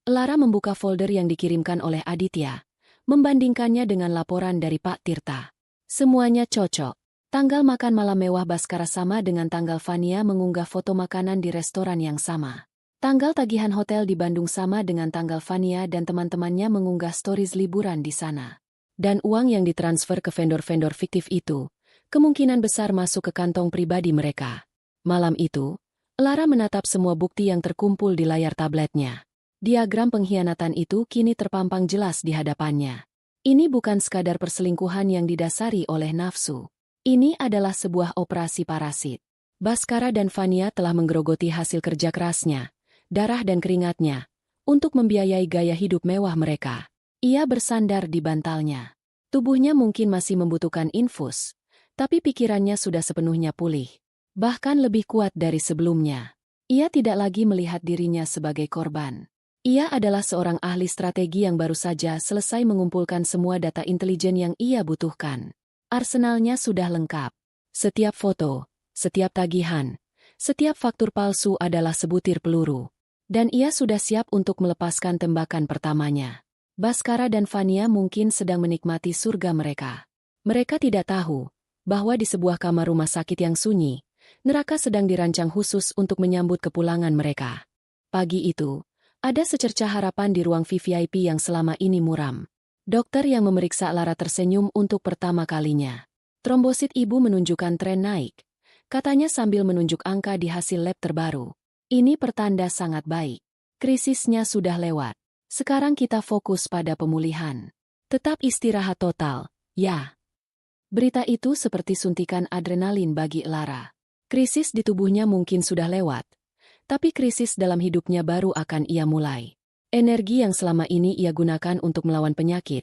Lara membuka folder yang dikirimkan oleh Aditya, membandingkannya dengan laporan dari Pak Tirta. Semuanya cocok. Tanggal makan malam mewah Baskara sama dengan tanggal Fania mengunggah foto makanan di restoran yang sama. Tanggal tagihan hotel di Bandung sama dengan tanggal Fania dan teman-temannya mengunggah stories liburan di sana. Dan uang yang ditransfer ke vendor-vendor fiktif itu, kemungkinan besar masuk ke kantong pribadi mereka. Malam itu, Lara menatap semua bukti yang terkumpul di layar tabletnya. Diagram pengkhianatan itu kini terpampang jelas di hadapannya. Ini bukan sekadar perselingkuhan yang didasari oleh nafsu. Ini adalah sebuah operasi parasit. Baskara dan Fania telah menggerogoti hasil kerja kerasnya, darah dan keringatnya, untuk membiayai gaya hidup mewah mereka. Ia bersandar di bantalnya. Tubuhnya mungkin masih membutuhkan infus, tapi pikirannya sudah sepenuhnya pulih. Bahkan lebih kuat dari sebelumnya. Ia tidak lagi melihat dirinya sebagai korban. Ia adalah seorang ahli strategi yang baru saja selesai mengumpulkan semua data intelijen yang ia butuhkan. Arsenalnya sudah lengkap. Setiap foto, setiap tagihan, setiap faktur palsu adalah sebutir peluru. Dan ia sudah siap untuk melepaskan tembakan pertamanya. Baskara dan Fania mungkin sedang menikmati surga mereka. Mereka tidak tahu bahwa di sebuah kamar rumah sakit yang sunyi, neraka sedang dirancang khusus untuk menyambut kepulangan mereka. Pagi itu, ada secercah harapan di ruang VVIP yang selama ini muram. Dokter yang memeriksa Lara tersenyum untuk pertama kalinya. Trombosit ibu menunjukkan tren naik, katanya sambil menunjuk angka di hasil lab terbaru. Ini pertanda sangat baik. Krisisnya sudah lewat. Sekarang kita fokus pada pemulihan. Tetap istirahat total, ya. Berita itu seperti suntikan adrenalin bagi Lara. Krisis di tubuhnya mungkin sudah lewat, tapi krisis dalam hidupnya baru akan ia mulai. Energi yang selama ini ia gunakan untuk melawan penyakit,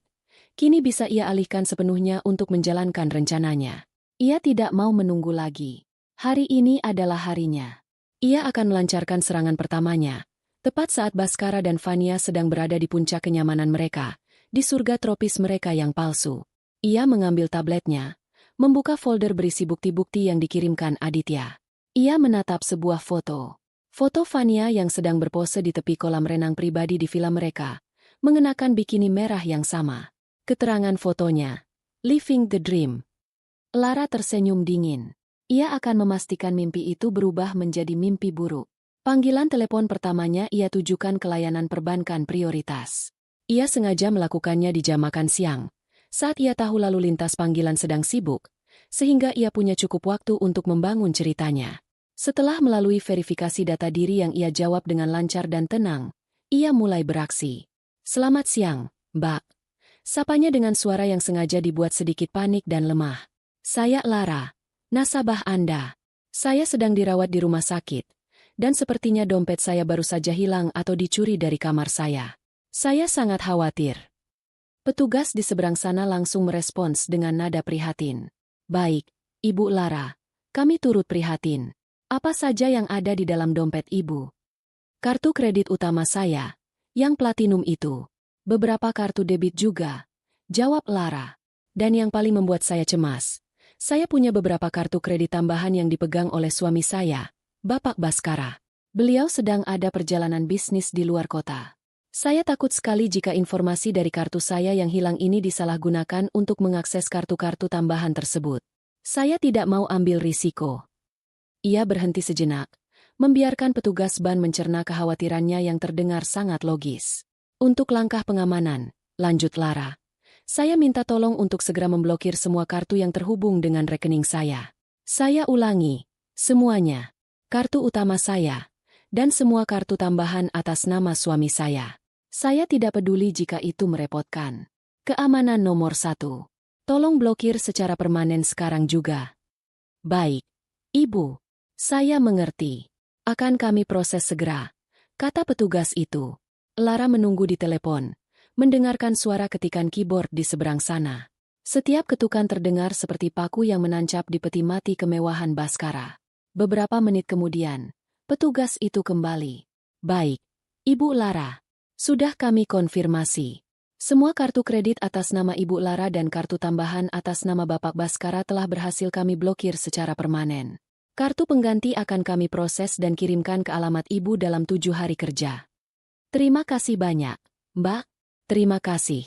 kini bisa ia alihkan sepenuhnya untuk menjalankan rencananya. Ia tidak mau menunggu lagi. Hari ini adalah harinya. Ia akan melancarkan serangan pertamanya, tepat saat Baskara dan Fania sedang berada di puncak kenyamanan mereka, di surga tropis mereka yang palsu. Ia mengambil tabletnya, membuka folder berisi bukti-bukti yang dikirimkan Aditya. Ia menatap sebuah foto. Foto Fania yang sedang berpose di tepi kolam renang pribadi di villa mereka, mengenakan bikini merah yang sama. Keterangan fotonya, Living the Dream. Lara tersenyum dingin. Ia akan memastikan mimpi itu berubah menjadi mimpi buruk. Panggilan telepon pertamanya ia tujukan ke layanan perbankan prioritas. Ia sengaja melakukannya di jam makan siang, saat ia tahu lalu lintas panggilan sedang sibuk, sehingga ia punya cukup waktu untuk membangun ceritanya. Setelah melalui verifikasi data diri yang ia jawab dengan lancar dan tenang, ia mulai beraksi. Selamat siang, Mbak. Sapanya dengan suara yang sengaja dibuat sedikit panik dan lemah. Saya Lara, nasabah Anda. Saya sedang dirawat di rumah sakit, dan sepertinya dompet saya baru saja hilang atau dicuri dari kamar saya. Saya sangat khawatir. Petugas di seberang sana langsung merespons dengan nada prihatin. Baik, Ibu Lara, kami turut prihatin. Apa saja yang ada di dalam dompet Ibu? Kartu kredit utama saya, yang platinum itu. Beberapa kartu debit juga, jawab Lara. Dan yang paling membuat saya cemas, saya punya beberapa kartu kredit tambahan yang dipegang oleh suami saya, Bapak Baskara. Beliau sedang ada perjalanan bisnis di luar kota. Saya takut sekali jika informasi dari kartu saya yang hilang ini disalahgunakan untuk mengakses kartu-kartu tambahan tersebut. Saya tidak mau ambil risiko. Ia berhenti sejenak, membiarkan petugas ban mencerna kekhawatirannya yang terdengar sangat logis. Untuk langkah pengamanan, lanjut Lara. Saya minta tolong untuk segera memblokir semua kartu yang terhubung dengan rekening saya. Saya ulangi, semuanya. Kartu utama saya, dan semua kartu tambahan atas nama suami saya. Saya tidak peduli jika itu merepotkan. Keamanan nomor 1. Tolong blokir secara permanen sekarang juga. Baik, Ibu. Saya mengerti. Akan kami proses segera, kata petugas itu. Lara menunggu di telepon, mendengarkan suara ketikan keyboard di seberang sana. Setiap ketukan terdengar seperti paku yang menancap di peti mati kemewahan Baskara. Beberapa menit kemudian, petugas itu kembali. Baik, Ibu Lara. Sudah kami konfirmasi. Semua kartu kredit atas nama Ibu Lara dan kartu tambahan atas nama Bapak Baskara telah berhasil kami blokir secara permanen. Kartu pengganti akan kami proses dan kirimkan ke alamat Ibu dalam 7 hari kerja. Terima kasih banyak, Mbak. Terima kasih,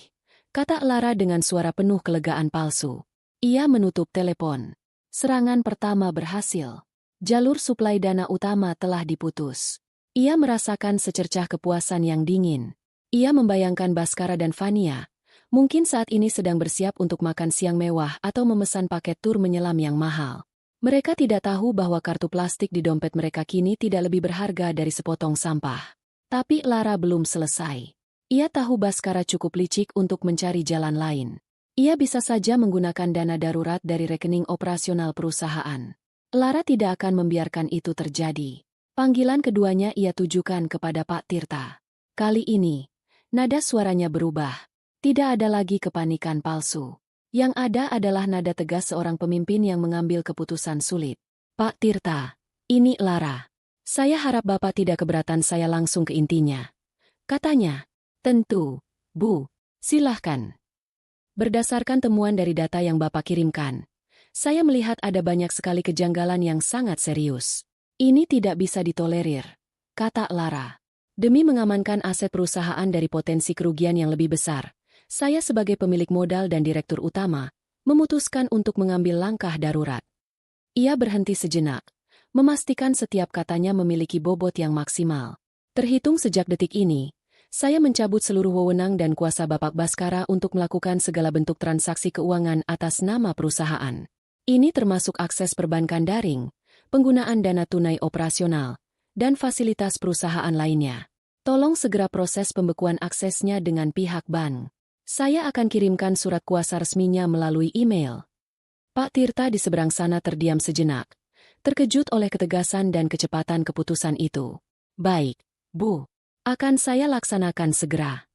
kata Lara dengan suara penuh kelegaan palsu. Ia menutup telepon. Serangan pertama berhasil. Jalur suplai dana utama telah diputus. Ia merasakan secercah kepuasan yang dingin. Ia membayangkan Baskara dan Fania, mungkin saat ini sedang bersiap untuk makan siang mewah atau memesan paket tur menyelam yang mahal. Mereka tidak tahu bahwa kartu plastik di dompet mereka kini tidak lebih berharga dari sepotong sampah. Tapi Lara belum selesai. Ia tahu Baskara cukup licik untuk mencari jalan lain. Ia bisa saja menggunakan dana darurat dari rekening operasional perusahaan. Lara tidak akan membiarkan itu terjadi. Panggilan keduanya ia tujukan kepada Pak Tirta. Kali ini, nada suaranya berubah. Tidak ada lagi kepanikan palsu. Yang ada adalah nada tegas seorang pemimpin yang mengambil keputusan sulit. Pak Tirta, ini Lara. Saya harap Bapak tidak keberatan saya langsung ke intinya. Katanya, tentu, Bu. Silahkan. Berdasarkan temuan dari data yang Bapak kirimkan, saya melihat ada banyak sekali kejanggalan yang sangat serius. Ini tidak bisa ditolerir, kata Lara. Demi mengamankan aset perusahaan dari potensi kerugian yang lebih besar, saya sebagai pemilik modal dan direktur utama, memutuskan untuk mengambil langkah darurat. Ia berhenti sejenak, memastikan setiap katanya memiliki bobot yang maksimal. Terhitung sejak detik ini, saya mencabut seluruh wewenang dan kuasa Bapak Baskara untuk melakukan segala bentuk transaksi keuangan atas nama perusahaan. Ini termasuk akses perbankan daring, penggunaan dana tunai operasional, dan fasilitas perusahaan lainnya. Tolong segera proses pembekuan aksesnya dengan pihak bank. Saya akan kirimkan surat kuasa resminya melalui email. Pak Tirta di seberang sana terdiam sejenak, terkejut oleh ketegasan dan kecepatan keputusan itu. Baik, Bu. Akan saya laksanakan segera.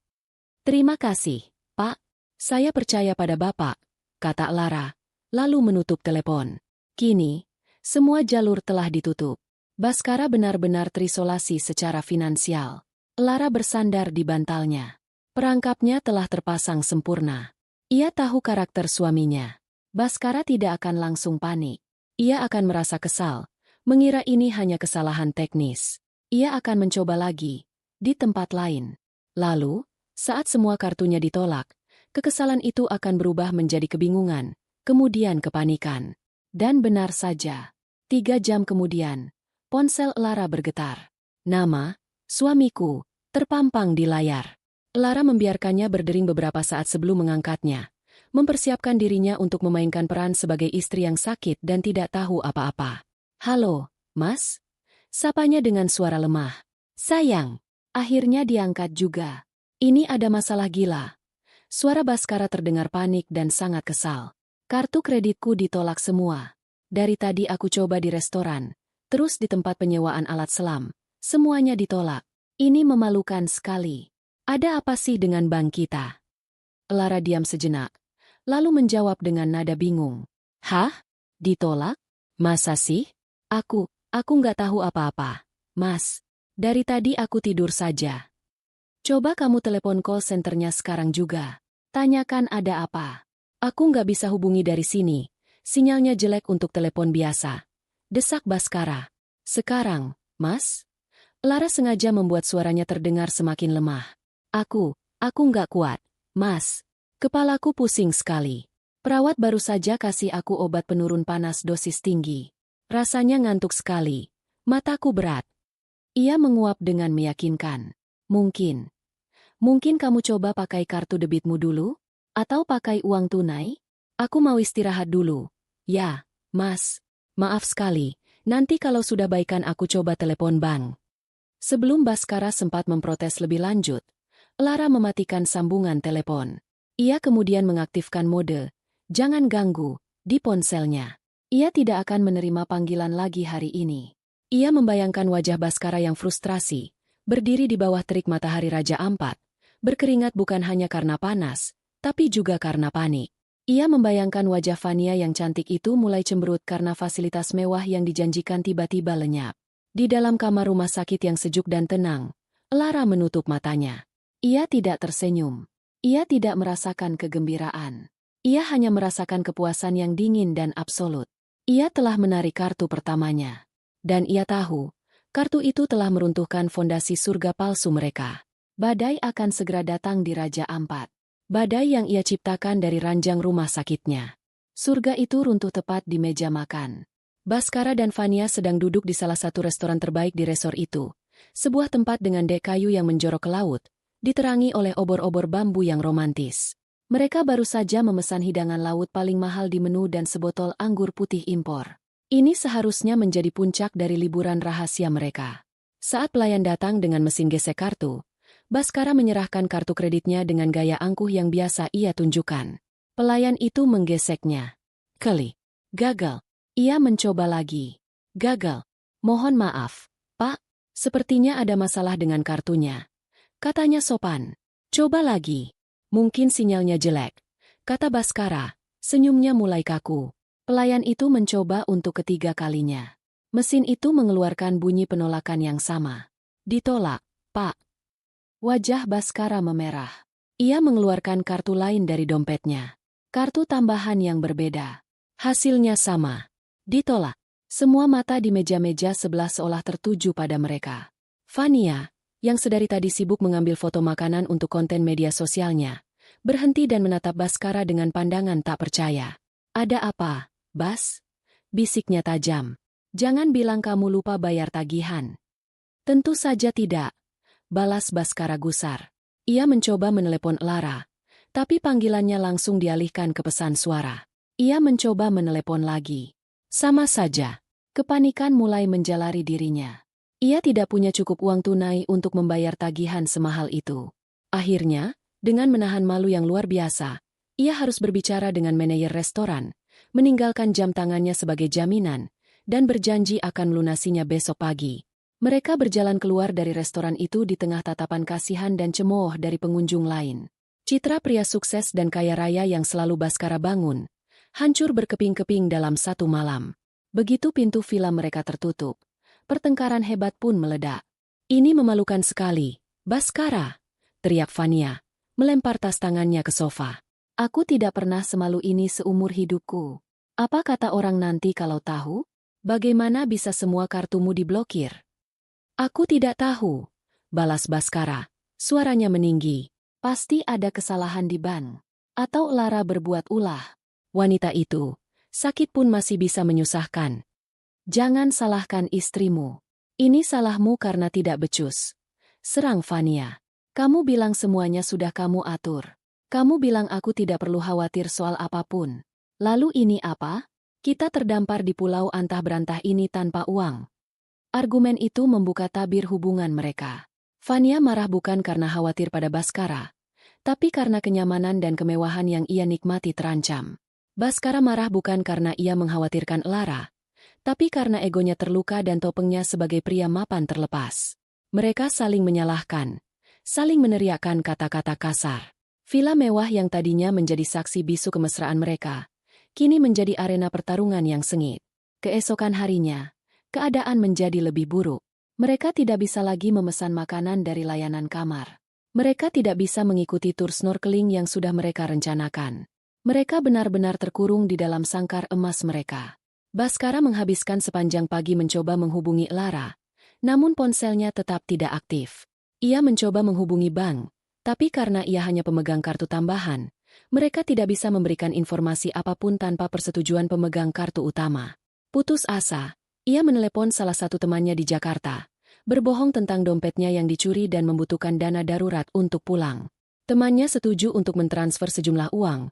Terima kasih, Pak. Saya percaya pada Bapak, kata Lara, lalu menutup telepon. Kini, semua jalur telah ditutup. Baskara benar-benar terisolasi secara finansial. Lara bersandar di bantalnya. Perangkapnya telah terpasang sempurna. Ia tahu karakter suaminya. Baskara tidak akan langsung panik. Ia akan merasa kesal, mengira ini hanya kesalahan teknis. Ia akan mencoba lagi, di tempat lain. Lalu, saat semua kartunya ditolak, kekesalan itu akan berubah menjadi kebingungan, kemudian kepanikan. Dan benar saja, 3 jam kemudian, ponsel Lara bergetar. Nama, suamiku, terpampang di layar. Lara membiarkannya berdering beberapa saat sebelum mengangkatnya, mempersiapkan dirinya untuk memainkan peran sebagai istri yang sakit dan tidak tahu apa-apa. Halo, Mas? Sapanya dengan suara lemah. Sayang. Akhirnya diangkat juga. Ini ada masalah gila. Suara Baskara terdengar panik dan sangat kesal. Kartu kreditku ditolak semua. Dari tadi aku coba di restoran, terus di tempat penyewaan alat selam. Semuanya ditolak. Ini memalukan sekali. Ada apa sih dengan bank kita? Lara diam sejenak, lalu menjawab dengan nada bingung. Hah? Ditolak? Masa sih? Aku nggak tahu apa-apa, Mas. Dari tadi aku tidur saja. Coba kamu telepon call centernya sekarang juga. Tanyakan ada apa. Aku nggak bisa hubungi dari sini. Sinyalnya jelek untuk telepon biasa. Desak Baskara. Sekarang, Mas? Lara sengaja membuat suaranya terdengar semakin lemah. Aku nggak kuat, Mas. Kepalaku pusing sekali. Perawat baru saja kasih aku obat penurun panas dosis tinggi. Rasanya ngantuk sekali. Mataku berat. Ia menguap dengan meyakinkan. Mungkin. Mungkin kamu coba pakai kartu debitmu dulu? Atau pakai uang tunai? Aku mau istirahat dulu. Ya, Mas. Maaf sekali, nanti kalau sudah baikan aku coba telepon bank. Sebelum Baskara sempat memprotes lebih lanjut, Lara mematikan sambungan telepon. Ia kemudian mengaktifkan mode, "Jangan ganggu," di ponselnya. Ia tidak akan menerima panggilan lagi hari ini. Ia membayangkan wajah Baskara yang frustrasi, berdiri di bawah terik matahari Raja Ampat, berkeringat bukan hanya karena panas, tapi juga karena panik. Ia membayangkan wajah Fania yang cantik itu mulai cemberut karena fasilitas mewah yang dijanjikan tiba-tiba lenyap. Di dalam kamar rumah sakit yang sejuk dan tenang, Lara menutup matanya. Ia tidak tersenyum. Ia tidak merasakan kegembiraan. Ia hanya merasakan kepuasan yang dingin dan absolut. Ia telah menarik kartu pertamanya. Dan ia tahu, kartu itu telah meruntuhkan fondasi surga palsu mereka. Badai akan segera datang di Raja Ampat. Badai yang ia ciptakan dari ranjang rumah sakitnya. Surga itu runtuh tepat di meja makan. Baskara dan Fania sedang duduk di salah satu restoran terbaik di resor itu. Sebuah tempat dengan dek kayu yang menjorok ke laut, diterangi oleh obor-obor bambu yang romantis. Mereka baru saja memesan hidangan laut paling mahal di menu dan sebotol anggur putih impor. Ini seharusnya menjadi puncak dari liburan rahasia mereka. Saat pelayan datang dengan mesin gesek kartu, Baskara menyerahkan kartu kreditnya dengan gaya angkuh yang biasa ia tunjukkan. Pelayan itu menggeseknya. Klik. Gagal. Ia mencoba lagi. Gagal. Mohon maaf, Pak. Sepertinya ada masalah dengan kartunya. Katanya sopan. Coba lagi. Mungkin sinyalnya jelek. Kata Baskara. Senyumnya mulai kaku. Pelayan itu mencoba untuk ketiga kalinya. Mesin itu mengeluarkan bunyi penolakan yang sama. Ditolak, Pak. Wajah Baskara memerah. Ia mengeluarkan kartu lain dari dompetnya. Kartu tambahan yang berbeda. Hasilnya sama. Ditolak. Semua mata di meja-meja sebelah seolah tertuju pada mereka. Fania, yang sedari tadi sibuk mengambil foto makanan untuk konten media sosialnya, berhenti dan menatap Baskara dengan pandangan tak percaya. Ada apa, Bas? Bisiknya tajam. Jangan bilang kamu lupa bayar tagihan. Tentu saja tidak. Balas Baskara gusar. Ia mencoba menelepon Lara, tapi panggilannya langsung dialihkan ke pesan suara. Ia mencoba menelepon lagi. Sama saja. Kepanikan mulai menjalari dirinya. Ia tidak punya cukup uang tunai untuk membayar tagihan semahal itu. Akhirnya, dengan menahan malu yang luar biasa, ia harus berbicara dengan manajer restoran, meninggalkan jam tangannya sebagai jaminan, dan berjanji akan melunasinya besok pagi. Mereka berjalan keluar dari restoran itu di tengah tatapan kasihan dan cemooh dari pengunjung lain. Citra pria sukses dan kaya raya yang selalu Baskara bangun, hancur berkeping-keping dalam satu malam. Begitu pintu villa mereka tertutup, pertengkaran hebat pun meledak. Ini memalukan sekali, Baskara, teriak Fania, melempar tas tangannya ke sofa. Aku tidak pernah semalu ini seumur hidupku. Apa kata orang nanti kalau tahu? Bagaimana bisa semua kartumu diblokir? Aku tidak tahu, balas Baskara, suaranya meninggi. Pasti ada kesalahan di bank. Atau Lara berbuat ulah. Wanita itu, sakit pun masih bisa menyusahkan. Jangan salahkan istrimu. Ini salahmu karena tidak becus. Serang Fania. Kamu bilang semuanya sudah kamu atur. Kamu bilang aku tidak perlu khawatir soal apapun. Lalu ini apa? Kita terdampar di pulau antah berantah ini tanpa uang. Argumen itu membuka tabir hubungan mereka. Fania marah bukan karena khawatir pada Baskara, tapi karena kenyamanan dan kemewahan yang ia nikmati terancam. Baskara marah bukan karena ia mengkhawatirkan Lara, tapi karena egonya terluka dan topengnya sebagai pria mapan terlepas. Mereka saling menyalahkan, saling meneriakkan kata-kata kasar. Villa mewah yang tadinya menjadi saksi bisu kemesraan mereka, kini menjadi arena pertarungan yang sengit. Keesokan harinya, keadaan menjadi lebih buruk. Mereka tidak bisa lagi memesan makanan dari layanan kamar. Mereka tidak bisa mengikuti tur snorkeling yang sudah mereka rencanakan. Mereka benar-benar terkurung di dalam sangkar emas mereka. Baskara menghabiskan sepanjang pagi mencoba menghubungi Lara, namun ponselnya tetap tidak aktif. Ia mencoba menghubungi bank, tapi karena ia hanya pemegang kartu tambahan, mereka tidak bisa memberikan informasi apapun tanpa persetujuan pemegang kartu utama. Putus asa, ia menelepon salah satu temannya di Jakarta, berbohong tentang dompetnya yang dicuri dan membutuhkan dana darurat untuk pulang. Temannya setuju untuk mentransfer sejumlah uang,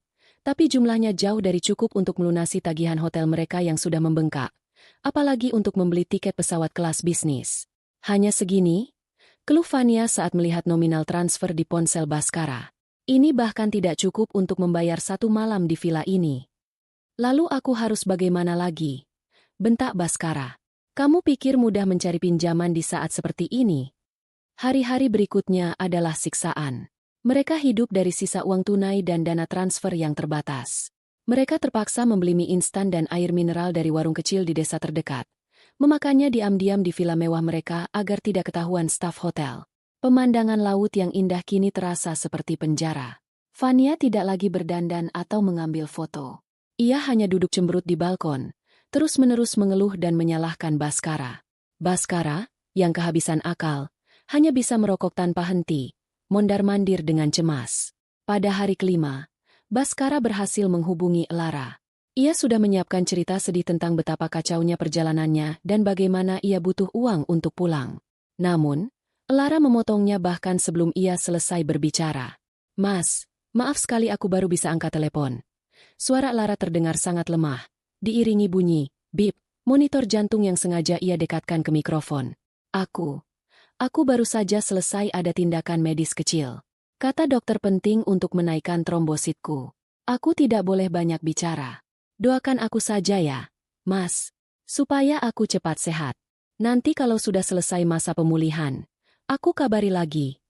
tapi jumlahnya jauh dari cukup untuk melunasi tagihan hotel mereka yang sudah membengkak, apalagi untuk membeli tiket pesawat kelas bisnis. Hanya segini? Keluh Fania saat melihat nominal transfer di ponsel Baskara. Ini bahkan tidak cukup untuk membayar satu malam di villa ini. Lalu aku harus bagaimana lagi? Bentak Baskara. Kamu pikir mudah mencari pinjaman di saat seperti ini? Hari-hari berikutnya adalah siksaan. Mereka hidup dari sisa uang tunai dan dana transfer yang terbatas. Mereka terpaksa membeli mie instan dan air mineral dari warung kecil di desa terdekat. Memakannya diam-diam di villa mewah mereka agar tidak ketahuan staf hotel. Pemandangan laut yang indah kini terasa seperti penjara. Fania tidak lagi berdandan atau mengambil foto. Ia hanya duduk cemberut di balkon, terus-menerus mengeluh dan menyalahkan Baskara. Baskara, yang kehabisan akal, hanya bisa merokok tanpa henti, mondar-mandir dengan cemas. Pada hari kelima, Baskara berhasil menghubungi Elara. Ia sudah menyiapkan cerita sedih tentang betapa kacaunya perjalanannya dan bagaimana ia butuh uang untuk pulang. Namun, Elara memotongnya bahkan sebelum ia selesai berbicara. "Mas, maaf sekali aku baru bisa angkat telepon." Suara Elara terdengar sangat lemah, diiringi bunyi, bip, monitor jantung yang sengaja ia dekatkan ke mikrofon. Aku baru saja selesai ada tindakan medis kecil. Kata dokter penting untuk menaikkan trombositku. Aku tidak boleh banyak bicara. Doakan aku saja ya, Mas, supaya aku cepat sehat. Nanti kalau sudah selesai masa pemulihan, aku kabari lagi.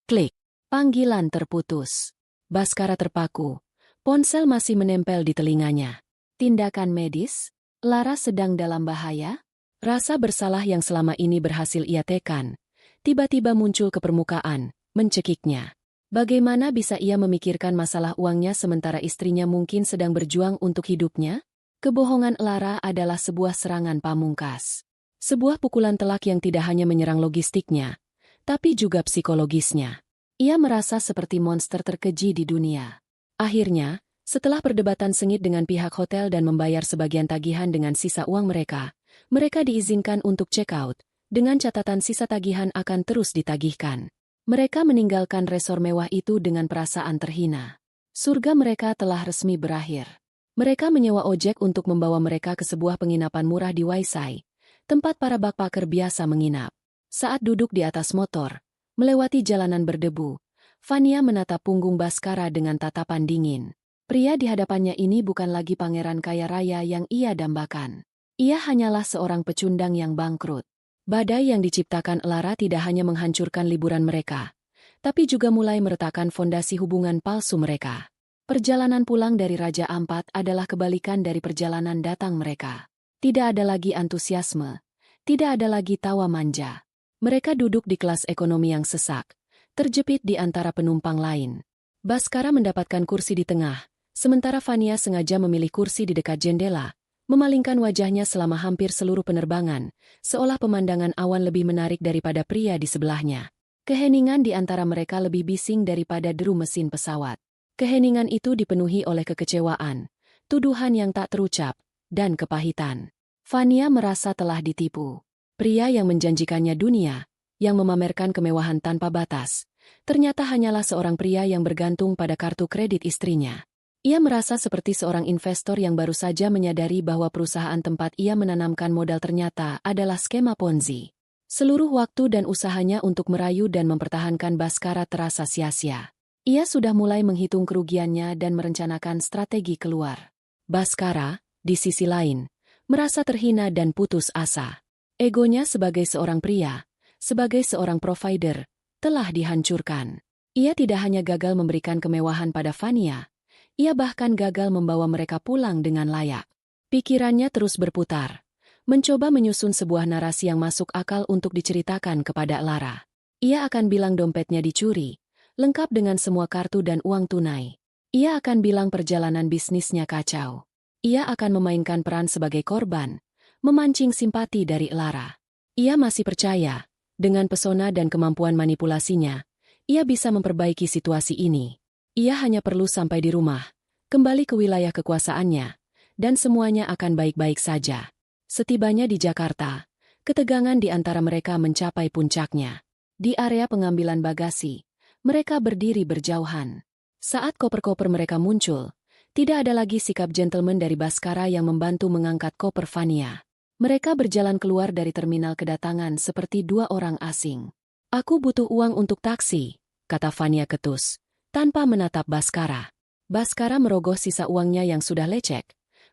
Klik. Panggilan terputus. Baskara terpaku. Ponsel masih menempel di telinganya. Tindakan medis? Lara sedang dalam bahaya? Rasa bersalah yang selama ini berhasil ia tekan tiba-tiba muncul ke permukaan, mencekiknya. Bagaimana bisa ia memikirkan masalah uangnya sementara istrinya mungkin sedang berjuang untuk hidupnya? Kebohongan Lara adalah sebuah serangan pamungkas. Sebuah pukulan telak yang tidak hanya menyerang logistiknya, tapi juga psikologisnya. Ia merasa seperti monster terkeji di dunia. Akhirnya, setelah perdebatan sengit dengan pihak hotel dan membayar sebagian tagihan dengan sisa uang mereka diizinkan untuk check out, dengan catatan sisa tagihan akan terus ditagihkan. Mereka meninggalkan resor mewah itu dengan perasaan terhina. Surga mereka telah resmi berakhir. Mereka menyewa ojek untuk membawa mereka ke sebuah penginapan murah di Waisai, tempat para backpacker biasa menginap. Saat duduk di atas motor, melewati jalanan berdebu, Fania menatap punggung Baskara dengan tatapan dingin. Pria di hadapannya ini bukan lagi pangeran kaya raya yang ia dambakan. Ia hanyalah seorang pecundang yang bangkrut. Badai yang diciptakan Elara tidak hanya menghancurkan liburan mereka, tapi juga mulai meretakkan fondasi hubungan palsu mereka. Perjalanan pulang dari Raja Ampat adalah kebalikan dari perjalanan datang mereka. Tidak ada lagi antusiasme, tidak ada lagi tawa manja. Mereka duduk di kelas ekonomi yang sesak, terjepit di antara penumpang lain. Baskara mendapatkan kursi di tengah, sementara Fania sengaja memilih kursi di dekat jendela, memalingkan wajahnya selama hampir seluruh penerbangan, seolah pemandangan awan lebih menarik daripada pria di sebelahnya. Keheningan di antara mereka lebih bising daripada deru mesin pesawat. Keheningan itu dipenuhi oleh kekecewaan, tuduhan yang tak terucap, dan kepahitan. Fania merasa telah ditipu. Pria yang menjanjikannya dunia, yang memamerkan kemewahan tanpa batas, ternyata hanyalah seorang pria yang bergantung pada kartu kredit istrinya. Ia merasa seperti seorang investor yang baru saja menyadari bahwa perusahaan tempat ia menanamkan modal ternyata adalah skema Ponzi. Seluruh waktu dan usahanya untuk merayu dan mempertahankan Baskara terasa sia-sia. Ia sudah mulai menghitung kerugiannya dan merencanakan strategi keluar. Baskara, di sisi lain, merasa terhina dan putus asa. Egonya sebagai seorang pria, sebagai seorang provider, telah dihancurkan. Ia tidak hanya gagal memberikan kemewahan pada Fania, ia bahkan gagal membawa mereka pulang dengan layak. Pikirannya terus berputar, mencoba menyusun sebuah narasi yang masuk akal untuk diceritakan kepada Lara. Ia akan bilang dompetnya dicuri, lengkap dengan semua kartu dan uang tunai. Ia akan bilang perjalanan bisnisnya kacau. Ia akan memainkan peran sebagai korban, memancing simpati dari Lara. Ia masih percaya, dengan pesona dan kemampuan manipulasinya, ia bisa memperbaiki situasi ini. Ia hanya perlu sampai di rumah, kembali ke wilayah kekuasaannya, dan semuanya akan baik-baik saja. Setibanya di Jakarta, Ketegangan di antara mereka mencapai puncaknya. Di area pengambilan bagasi, mereka berdiri berjauhan. Saat koper-koper mereka muncul, tidak ada lagi sikap gentleman dari Bhaskara yang membantu mengangkat koper Vania. Mereka berjalan keluar dari terminal kedatangan seperti dua orang asing. "Aku butuh uang untuk taksi," kata Vania ketus, tanpa menatap Bhaskara. Bhaskara merogoh sisa uangnya yang sudah lecek,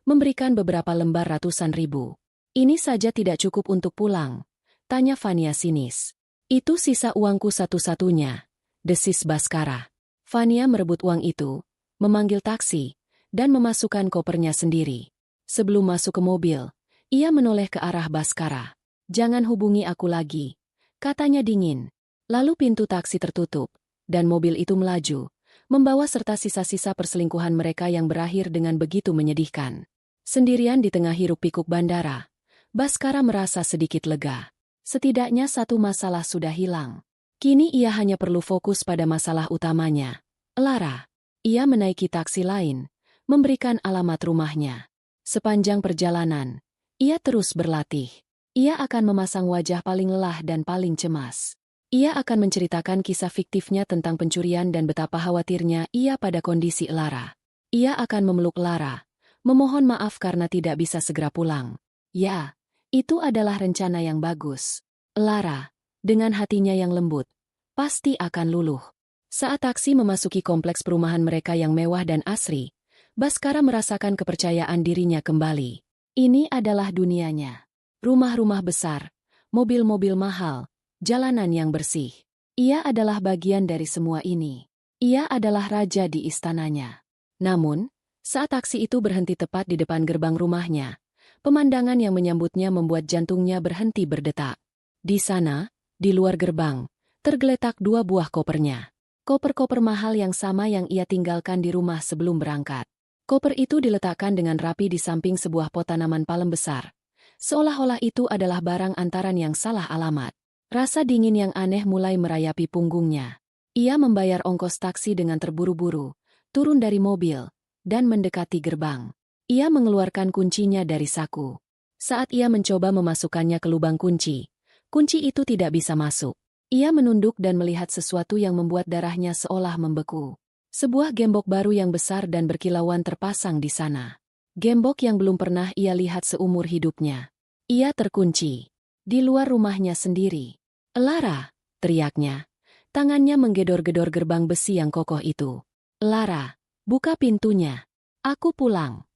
memberikan beberapa lembar ratusan ribu. "Ini saja tidak cukup untuk pulang," tanya Vania sinis. "Itu sisa uangku satu-satunya," desis Bhaskara. Vania merebut uang itu, memanggil taksi, dan memasukkan kopernya sendiri. Sebelum masuk ke mobil, ia menoleh ke arah Bhaskara. "Jangan hubungi aku lagi," katanya dingin. Lalu pintu taksi tertutup, dan mobil itu melaju, membawa serta sisa-sisa perselingkuhan mereka yang berakhir dengan begitu menyedihkan. Sendirian di tengah hiruk-pikuk bandara, Bhaskara merasa sedikit lega. Setidaknya satu masalah sudah hilang. Kini ia hanya perlu fokus pada masalah utamanya, Lara. Ia menaiki taksi lain, memberikan alamat rumahnya. Sepanjang perjalanan, ia terus berlatih. Ia akan memasang wajah paling lelah dan paling cemas. Ia akan menceritakan kisah fiktifnya tentang pencurian dan betapa khawatirnya ia pada kondisi Lara. Ia akan memeluk Lara, memohon maaf karena tidak bisa segera pulang. Ya, itu adalah rencana yang bagus. Lara, dengan hatinya yang lembut, pasti akan luluh. Saat taksi memasuki kompleks perumahan mereka yang mewah dan asri, Bhaskara merasakan kepercayaan dirinya kembali. Ini adalah dunianya. Rumah-rumah besar, mobil-mobil mahal, jalanan yang bersih. Ia adalah bagian dari semua ini. Ia adalah raja di istananya. Namun, saat taksi itu berhenti tepat di depan gerbang rumahnya, pemandangan yang menyambutnya membuat jantungnya berhenti berdetak. Di sana, di luar gerbang, tergeletak dua buah kopernya. Koper-koper mahal yang sama yang ia tinggalkan di rumah sebelum berangkat. Koper itu diletakkan dengan rapi di samping sebuah pot tanaman palem besar. Seolah-olah itu adalah barang antaran yang salah alamat. Rasa dingin yang aneh mulai merayapi punggungnya. Ia membayar ongkos taksi dengan terburu-buru, turun dari mobil, dan mendekati gerbang. Ia mengeluarkan kuncinya dari saku. Saat ia mencoba memasukkannya ke lubang kunci, kunci itu tidak bisa masuk. Ia menunduk dan melihat sesuatu yang membuat darahnya seolah membeku. Sebuah gembok baru yang besar dan berkilauan terpasang di sana. Gembok yang belum pernah ia lihat seumur hidupnya. Ia terkunci di luar rumahnya sendiri. "Lara!" teriaknya. Tangannya menggedor-gedor gerbang besi yang kokoh itu. "Lara, buka pintunya. Aku pulang."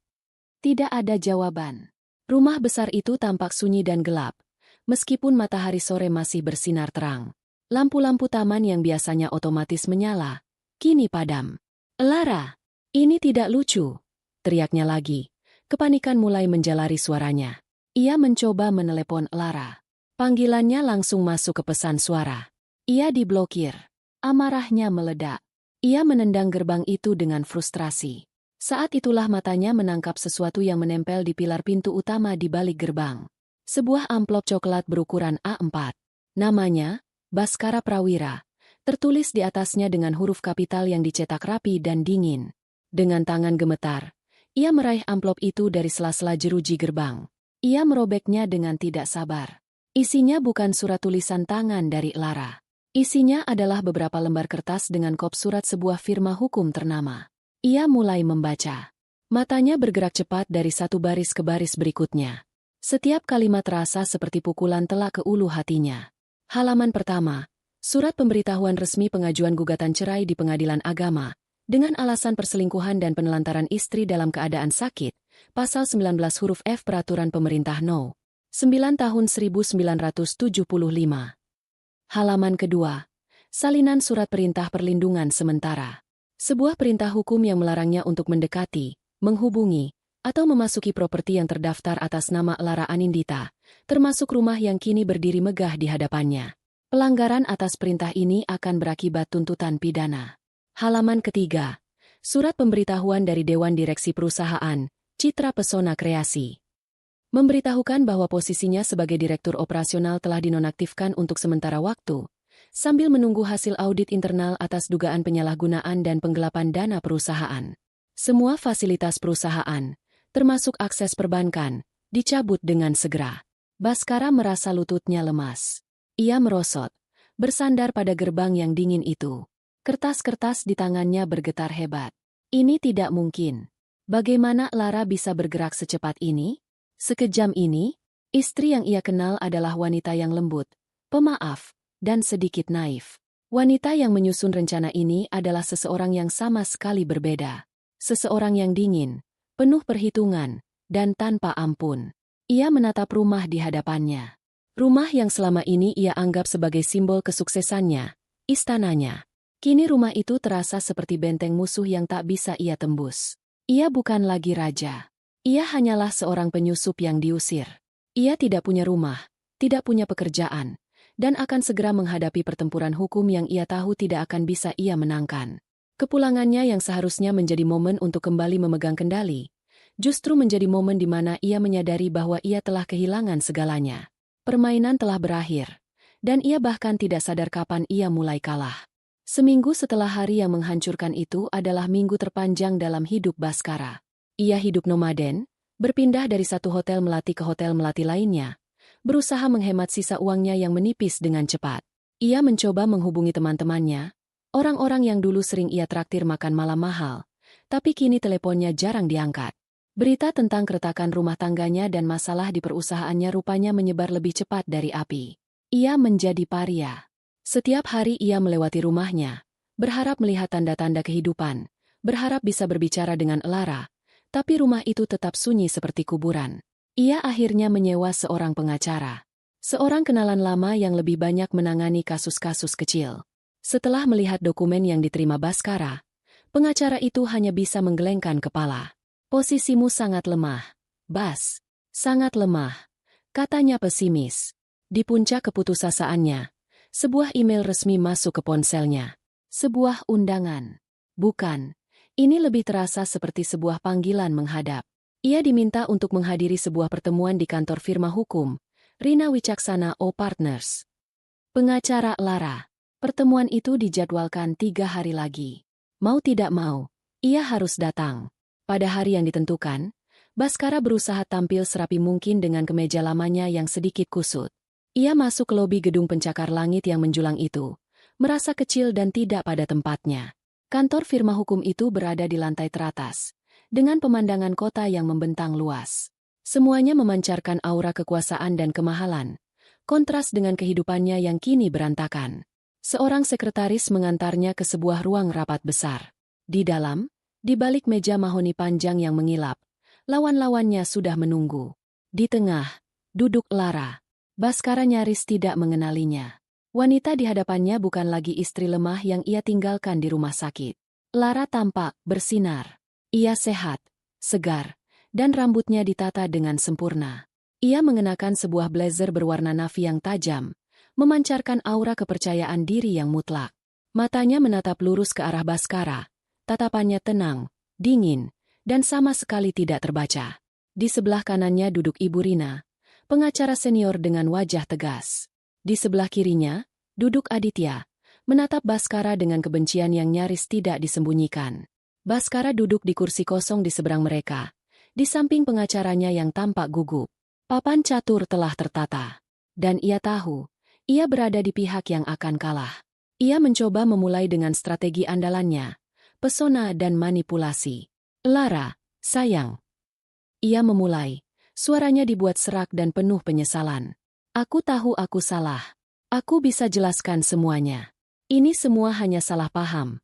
Tidak ada jawaban. Rumah besar itu tampak sunyi dan gelap. Meskipun matahari sore masih bersinar terang, lampu-lampu taman yang biasanya otomatis menyala, kini padam. "Lara, ini tidak lucu," teriaknya lagi. Kepanikan mulai menjalari suaranya. Ia mencoba menelepon Lara. Panggilannya langsung masuk ke pesan suara. Ia diblokir. Amarahnya meledak. Ia menendang gerbang itu dengan frustrasi. Saat itulah matanya menangkap sesuatu yang menempel di pilar pintu utama di balik gerbang. Sebuah amplop coklat berukuran A4. Namanya, Bhaskara Prawira. Tertulis di atasnya dengan huruf kapital yang dicetak rapi dan dingin. Dengan tangan gemetar, ia meraih amplop itu dari sela-sela jeruji gerbang. Ia merobeknya dengan tidak sabar. Isinya bukan surat tulisan tangan dari Lara. Isinya adalah beberapa lembar kertas dengan kop surat sebuah firma hukum ternama. Ia mulai membaca. Matanya bergerak cepat dari satu baris ke baris berikutnya. Setiap kalimat terasa seperti pukulan telak ke ulu hatinya. Halaman pertama, surat pemberitahuan resmi pengajuan gugatan cerai di pengadilan agama, dengan alasan perselingkuhan dan penelantaran istri dalam keadaan sakit, pasal 19 huruf F Peraturan Pemerintah No. 9 Tahun 1975. Halaman kedua, salinan surat perintah perlindungan sementara. Sebuah perintah hukum yang melarangnya untuk mendekati, menghubungi, atau memasuki properti yang terdaftar atas nama Lara Anindita, termasuk rumah yang kini berdiri megah di hadapannya. Pelanggaran atas perintah ini akan berakibat tuntutan pidana. Halaman ketiga, surat pemberitahuan dari Dewan Direksi Perusahaan, Citra Pesona Kreasi. Memberitahukan bahwa posisinya sebagai Direktur Operasional telah dinonaktifkan untuk sementara waktu, sambil menunggu hasil audit internal atas dugaan penyalahgunaan dan penggelapan dana perusahaan. Semua fasilitas perusahaan, termasuk akses perbankan, dicabut dengan segera. Baskara merasa lututnya lemas. Ia merosot, bersandar pada gerbang yang dingin itu. Kertas-kertas di tangannya bergetar hebat. Ini tidak mungkin. Bagaimana Lara bisa bergerak secepat ini? Sekejam ini, istri yang ia kenal adalah wanita yang lembut, pemaaf, dan sedikit naif. Wanita yang menyusun rencana ini adalah seseorang yang sama sekali berbeda. Seseorang yang dingin, penuh perhitungan, dan tanpa ampun. Ia menatap rumah di hadapannya. Rumah yang selama ini ia anggap sebagai simbol kesuksesannya, istananya. Kini rumah itu terasa seperti benteng musuh yang tak bisa ia tembus. Ia bukan lagi raja. Ia hanyalah seorang penyusup yang diusir. Ia tidak punya rumah, tidak punya pekerjaan, dan akan segera menghadapi pertempuran hukum yang ia tahu tidak akan bisa ia menangkan. Kepulangannya yang seharusnya menjadi momen untuk kembali memegang kendali, justru menjadi momen di mana ia menyadari bahwa ia telah kehilangan segalanya. Permainan telah berakhir, dan ia bahkan tidak sadar kapan ia mulai kalah. Seminggu setelah hari yang menghancurkan itu adalah minggu terpanjang dalam hidup Baskara. Ia hidup nomaden, berpindah dari satu hotel melati ke hotel melati lainnya, berusaha menghemat sisa uangnya yang menipis dengan cepat. Ia mencoba menghubungi teman-temannya, orang-orang yang dulu sering ia traktir makan malam mahal, tapi kini teleponnya jarang diangkat. Berita tentang keretakan rumah tangganya dan masalah di perusahaannya rupanya menyebar lebih cepat dari api. Ia menjadi paria. Setiap hari ia melewati rumahnya, berharap melihat tanda-tanda kehidupan, berharap bisa berbicara dengan Lara, tapi rumah itu tetap sunyi seperti kuburan. Ia akhirnya menyewa seorang pengacara. Seorang kenalan lama yang lebih banyak menangani kasus-kasus kecil. Setelah melihat dokumen yang diterima Baskara, pengacara itu hanya bisa menggelengkan kepala. Posisimu sangat lemah, Bas. Sangat lemah, katanya pesimis. Di puncak keputusasaan,nya, sebuah email resmi masuk ke ponselnya. Sebuah undangan. Bukan, ini lebih terasa seperti sebuah panggilan menghadap. Ia diminta untuk menghadiri sebuah pertemuan di kantor firma hukum, Rina Wicaksana O Partners. Pengacara Lara. Pertemuan itu dijadwalkan 3 hari lagi. Mau tidak mau, ia harus datang. Pada hari yang ditentukan, Baskara berusaha tampil serapi mungkin dengan kemeja lamanya yang sedikit kusut. Ia masuk ke lobi gedung pencakar langit yang menjulang itu, merasa kecil dan tidak pada tempatnya. Kantor firma hukum itu berada di lantai teratas, dengan pemandangan kota yang membentang luas. Semuanya memancarkan aura kekuasaan dan kemahalan, kontras dengan kehidupannya yang kini berantakan. Seorang sekretaris mengantarnya ke sebuah ruang rapat besar. Di dalam, di balik meja mahoni panjang yang mengilap, lawan-lawannya sudah menunggu. Di tengah, duduk Lara. Baskara nyaris tidak mengenalinya. Wanita di hadapannya bukan lagi istri lemah yang ia tinggalkan di rumah sakit. Lara tampak bersinar. Ia sehat, segar, dan rambutnya ditata dengan sempurna. Ia mengenakan sebuah blazer berwarna navy yang tajam, memancarkan aura kepercayaan diri yang mutlak. Matanya menatap lurus ke arah Baskara. Tatapannya tenang, dingin, dan sama sekali tidak terbaca. Di sebelah kanannya duduk Ibu Rina, pengacara senior dengan wajah tegas. Di sebelah kirinya, duduk Aditya, menatap Baskara dengan kebencian yang nyaris tidak disembunyikan. Baskara duduk di kursi kosong di seberang mereka, di samping pengacaranya yang tampak gugup. Papan catur telah tertata, dan ia tahu, ia berada di pihak yang akan kalah. Ia mencoba memulai dengan strategi andalannya, pesona dan manipulasi. Lara, sayang. Ia memulai, suaranya dibuat serak dan penuh penyesalan. Aku tahu aku salah. Aku bisa jelaskan semuanya. Ini semua hanya salah paham.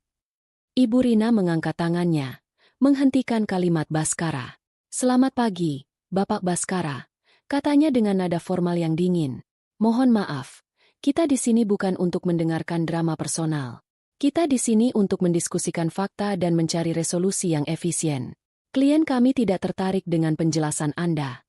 Ibu Rina mengangkat tangannya, menghentikan kalimat Baskara. Selamat pagi, Bapak Baskara, katanya dengan nada formal yang dingin. Mohon maaf, kita di sini bukan untuk mendengarkan drama personal. Kita di sini untuk mendiskusikan fakta dan mencari resolusi yang efisien. Klien kami tidak tertarik dengan penjelasan Anda.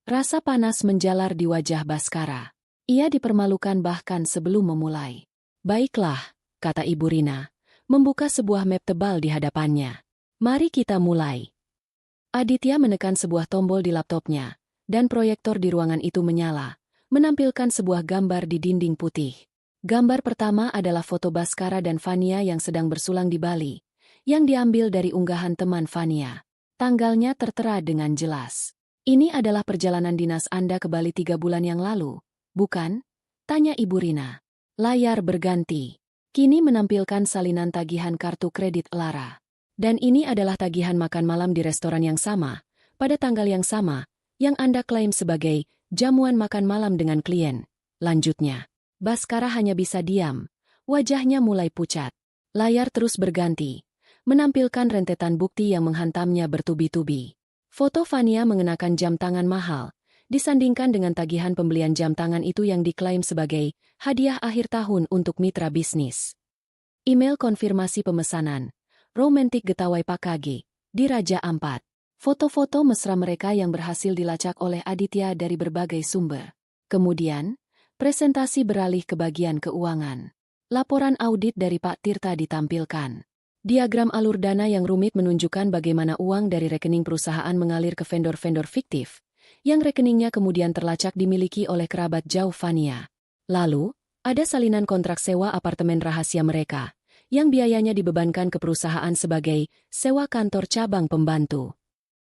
Rasa panas menjalar di wajah Baskara. Ia dipermalukan bahkan sebelum memulai. Baiklah, kata Ibu Rina, membuka sebuah map tebal di hadapannya. Mari kita mulai. Aditya menekan sebuah tombol di laptopnya, dan proyektor di ruangan itu menyala, menampilkan sebuah gambar di dinding putih. Gambar pertama adalah foto Baskara dan Fania yang sedang bersulang di Bali, yang diambil dari unggahan teman Fania. Tanggalnya tertera dengan jelas. Ini adalah perjalanan dinas Anda ke Bali 3 bulan yang lalu, bukan? Tanya Ibu Rina. Layar berganti. Kini menampilkan salinan tagihan kartu kredit Lara. Dan ini adalah tagihan makan malam di restoran yang sama, pada tanggal yang sama, yang Anda klaim sebagai jamuan makan malam dengan klien. Lanjutnya, Baskara hanya bisa diam. Wajahnya mulai pucat. Layar terus berganti, menampilkan rentetan bukti yang menghantamnya bertubi-tubi. Foto Fania mengenakan jam tangan mahal, disandingkan dengan tagihan pembelian jam tangan itu yang diklaim sebagai hadiah akhir tahun untuk mitra bisnis. Email konfirmasi pemesanan, romantik getawai Pakage, di Raja Ampat. Foto-foto mesra mereka yang berhasil dilacak oleh Aditya dari berbagai sumber. Kemudian, presentasi beralih ke bagian keuangan. Laporan audit dari Pak Tirta ditampilkan. Diagram alur dana yang rumit menunjukkan bagaimana uang dari rekening perusahaan mengalir ke vendor-vendor fiktif, yang rekeningnya kemudian terlacak dimiliki oleh kerabat jauh Fania. Lalu, ada salinan kontrak sewa apartemen rahasia mereka, yang biayanya dibebankan ke perusahaan sebagai sewa kantor cabang pembantu.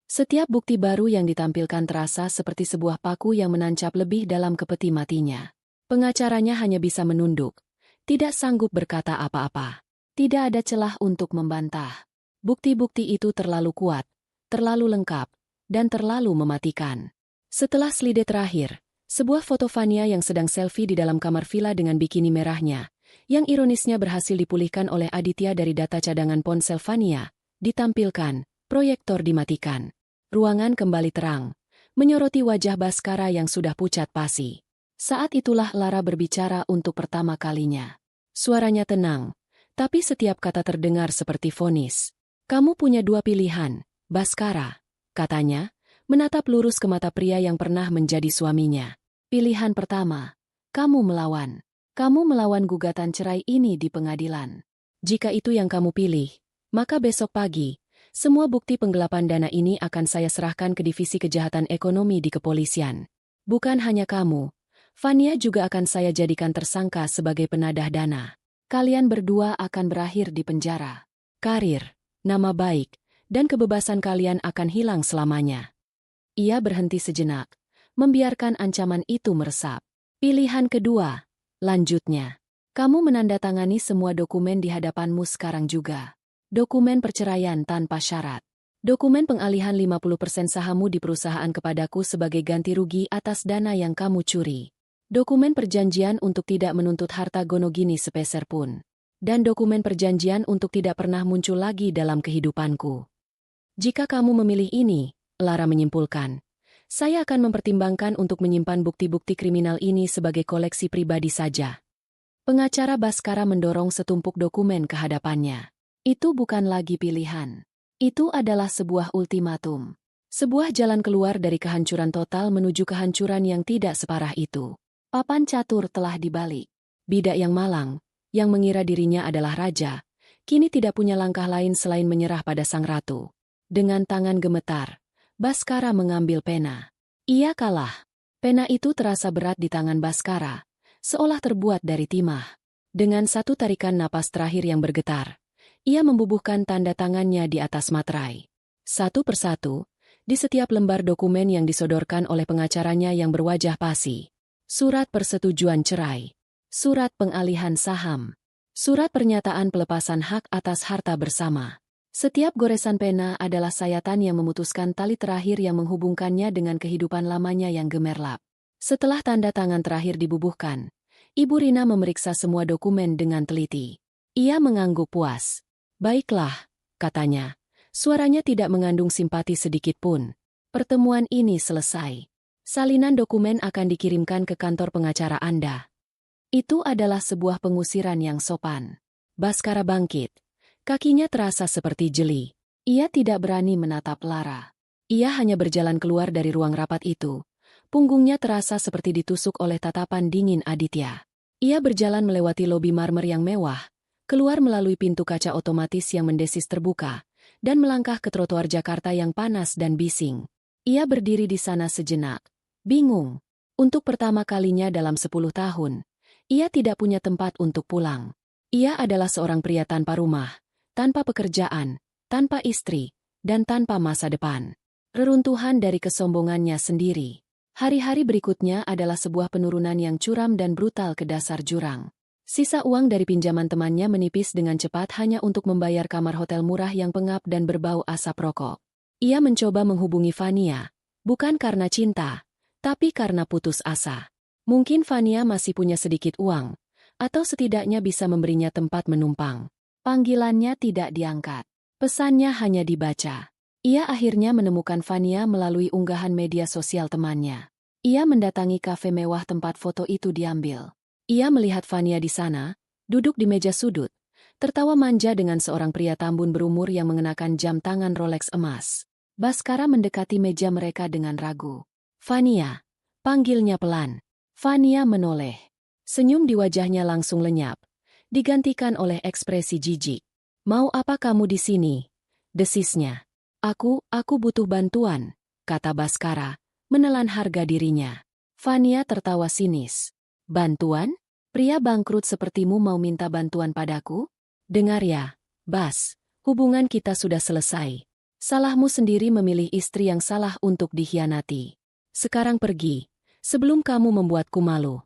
Setiap bukti baru yang ditampilkan terasa seperti sebuah paku yang menancap lebih dalam ke peti matinya. Pengacaranya hanya bisa menunduk, tidak sanggup berkata apa-apa. Tidak ada celah untuk membantah. Bukti-bukti itu terlalu kuat, terlalu lengkap, dan terlalu mematikan. Setelah selide terakhir, sebuah foto Fania yang sedang selfie di dalam kamar villa dengan bikini merahnya, yang ironisnya berhasil dipulihkan oleh Aditya dari data cadangan ponsel Fania, ditampilkan, proyektor dimatikan. Ruangan kembali terang, menyoroti wajah Baskara yang sudah pucat pasi. Saat itulah Lara berbicara untuk pertama kalinya. Suaranya tenang, tapi setiap kata terdengar seperti vonis. Kamu punya 2 pilihan, Baskara, katanya, menatap lurus ke mata pria yang pernah menjadi suaminya. Pilihan pertama, kamu melawan. Kamu melawan gugatan cerai ini di pengadilan. Jika itu yang kamu pilih, maka besok pagi, semua bukti penggelapan dana ini akan saya serahkan ke Divisi Kejahatan Ekonomi di kepolisian. Bukan hanya kamu, Fania juga akan saya jadikan tersangka sebagai penadah dana. Kalian berdua akan berakhir di penjara. Karir, nama baik, dan kebebasan kalian akan hilang selamanya. Ia berhenti sejenak, membiarkan ancaman itu meresap. Pilihan kedua, lanjutnya. Kamu menandatangani semua dokumen di hadapanmu sekarang juga. Dokumen perceraian tanpa syarat. Dokumen pengalihan 50% sahammu di perusahaan kepadaku sebagai ganti rugi atas dana yang kamu curi. Dokumen perjanjian untuk tidak menuntut harta gonogini sepeser pun. Dan dokumen perjanjian untuk tidak pernah muncul lagi dalam kehidupanku. Jika kamu memilih ini, Lara menyimpulkan, saya akan mempertimbangkan untuk menyimpan bukti-bukti kriminal ini sebagai koleksi pribadi saja. Pengacara Baskara mendorong setumpuk dokumen ke hadapannya. Itu bukan lagi pilihan. Itu adalah sebuah ultimatum. Sebuah jalan keluar dari kehancuran total menuju kehancuran yang tidak separah itu. Papan catur telah dibalik. Bidak yang malang, yang mengira dirinya adalah raja, kini tidak punya langkah lain selain menyerah pada sang ratu. Dengan tangan gemetar, Baskara mengambil pena. Ia kalah. Pena itu terasa berat di tangan Baskara, seolah terbuat dari timah. Dengan satu tarikan napas terakhir yang bergetar, ia membubuhkan tanda tangannya di atas materai. Satu persatu, di setiap lembar dokumen yang disodorkan oleh pengacaranya yang berwajah pasi. Surat persetujuan cerai, surat pengalihan saham, surat pernyataan pelepasan hak atas harta bersama. Setiap goresan pena adalah sayatan yang memutuskan tali terakhir yang menghubungkannya dengan kehidupan lamanya yang gemerlap. Setelah tanda tangan terakhir dibubuhkan, Ibu Rina memeriksa semua dokumen dengan teliti. Ia mengangguk puas. Baiklah, katanya. Suaranya tidak mengandung simpati sedikit pun. Pertemuan ini selesai. Salinan dokumen akan dikirimkan ke kantor pengacara Anda. Itu adalah sebuah pengusiran yang sopan. Baskara bangkit. Kakinya terasa seperti jeli. Ia tidak berani menatap Lara. Ia hanya berjalan keluar dari ruang rapat itu. Punggungnya terasa seperti ditusuk oleh tatapan dingin Aditya. Ia berjalan melewati lobi marmer yang mewah, keluar melalui pintu kaca otomatis yang mendesis terbuka, dan melangkah ke trotoar Jakarta yang panas dan bising. Ia berdiri di sana sejenak. Bingung. Untuk pertama kalinya dalam 10 tahun, ia tidak punya tempat untuk pulang. Ia adalah seorang pria tanpa rumah, tanpa pekerjaan, tanpa istri, dan tanpa masa depan. Reruntuhan dari kesombongannya sendiri. Hari-hari berikutnya adalah sebuah penurunan yang curam dan brutal ke dasar jurang. Sisa uang dari pinjaman temannya menipis dengan cepat hanya untuk membayar kamar hotel murah yang pengap dan berbau asap rokok. Ia mencoba menghubungi Vania, bukan karena cinta, tapi karena putus asa. Mungkin Vania masih punya sedikit uang, atau setidaknya bisa memberinya tempat menumpang. Panggilannya tidak diangkat. Pesannya hanya dibaca. Ia akhirnya menemukan Vania melalui unggahan media sosial temannya. Ia mendatangi kafe mewah tempat foto itu diambil. Ia melihat Vania di sana, duduk di meja sudut, tertawa manja dengan seorang pria tambun berumur yang mengenakan jam tangan Rolex emas. Baskara mendekati meja mereka dengan ragu. "Vania," panggilnya pelan. Vania menoleh. Senyum di wajahnya langsung lenyap, digantikan oleh ekspresi jijik. "Mau apa kamu di sini?" desisnya. Aku butuh bantuan," kata Baskara, menelan harga dirinya. Vania tertawa sinis. "Bantuan? Pria bangkrut sepertimu mau minta bantuan padaku? Dengar ya, Bas, hubungan kita sudah selesai. Salahmu sendiri memilih istri yang salah untuk dikhianati. Sekarang pergi, sebelum kamu membuatku malu."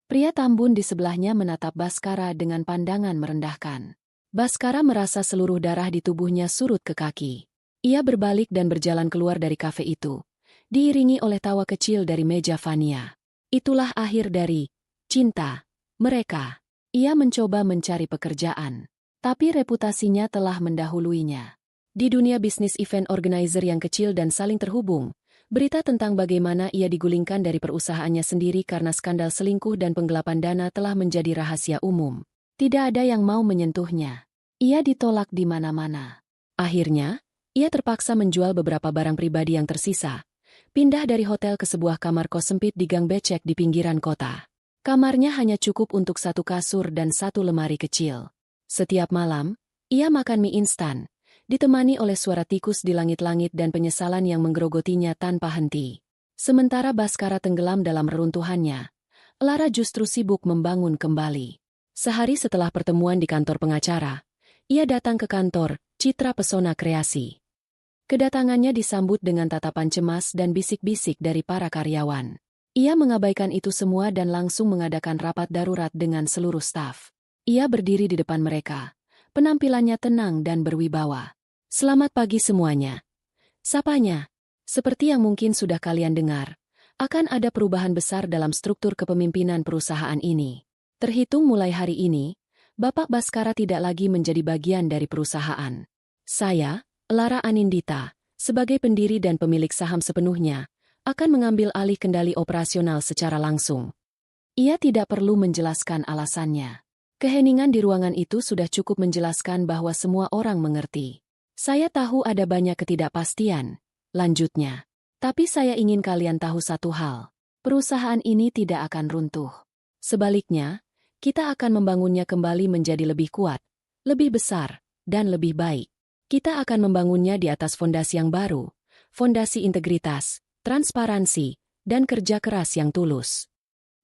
Pria tambun di sebelahnya menatap Baskara dengan pandangan merendahkan. Baskara merasa seluruh darah di tubuhnya surut ke kaki. Ia berbalik dan berjalan keluar dari kafe itu, diiringi oleh tawa kecil dari meja Vania. Itulah akhir dari cinta mereka. Ia mencoba mencari pekerjaan, tapi reputasinya telah mendahuluinya. Di dunia bisnis event organizer yang kecil dan saling terhubung, berita tentang bagaimana ia digulingkan dari perusahaannya sendiri karena skandal selingkuh dan penggelapan dana telah menjadi rahasia umum. Tidak ada yang mau menyentuhnya. Ia ditolak di mana-mana. Akhirnya, ia terpaksa menjual beberapa barang pribadi yang tersisa, pindah dari hotel ke sebuah kamar kos sempit di gang becek di pinggiran kota. Kamarnya hanya cukup untuk satu kasur dan satu lemari kecil. Setiap malam, ia makan mie instan, ditemani oleh suara tikus di langit-langit dan penyesalan yang menggerogotinya tanpa henti. Sementara Baskara tenggelam dalam reruntuhannya, Lara justru sibuk membangun kembali. Sehari setelah pertemuan di kantor pengacara, ia datang ke kantor Citra Pesona Kreasi. Kedatangannya disambut dengan tatapan cemas dan bisik-bisik dari para karyawan. Ia mengabaikan itu semua dan langsung mengadakan rapat darurat dengan seluruh staf. Ia berdiri di depan mereka. Penampilannya tenang dan berwibawa. "Selamat pagi semuanya," sapanya. "Seperti yang mungkin sudah kalian dengar, akan ada perubahan besar dalam struktur kepemimpinan perusahaan ini. Terhitung mulai hari ini, Bapak Baskara tidak lagi menjadi bagian dari perusahaan. Saya, Lara Anindita, sebagai pendiri dan pemilik saham sepenuhnya, akan mengambil alih kendali operasional secara langsung." Ia tidak perlu menjelaskan alasannya. Keheningan di ruangan itu sudah cukup menjelaskan bahwa semua orang mengerti. "Saya tahu ada banyak ketidakpastian," lanjutnya. "Tapi saya ingin kalian tahu satu hal. Perusahaan ini tidak akan runtuh. Sebaliknya, kita akan membangunnya kembali menjadi lebih kuat, lebih besar, dan lebih baik. Kita akan membangunnya di atas fondasi yang baru, fondasi integritas, transparansi, dan kerja keras yang tulus."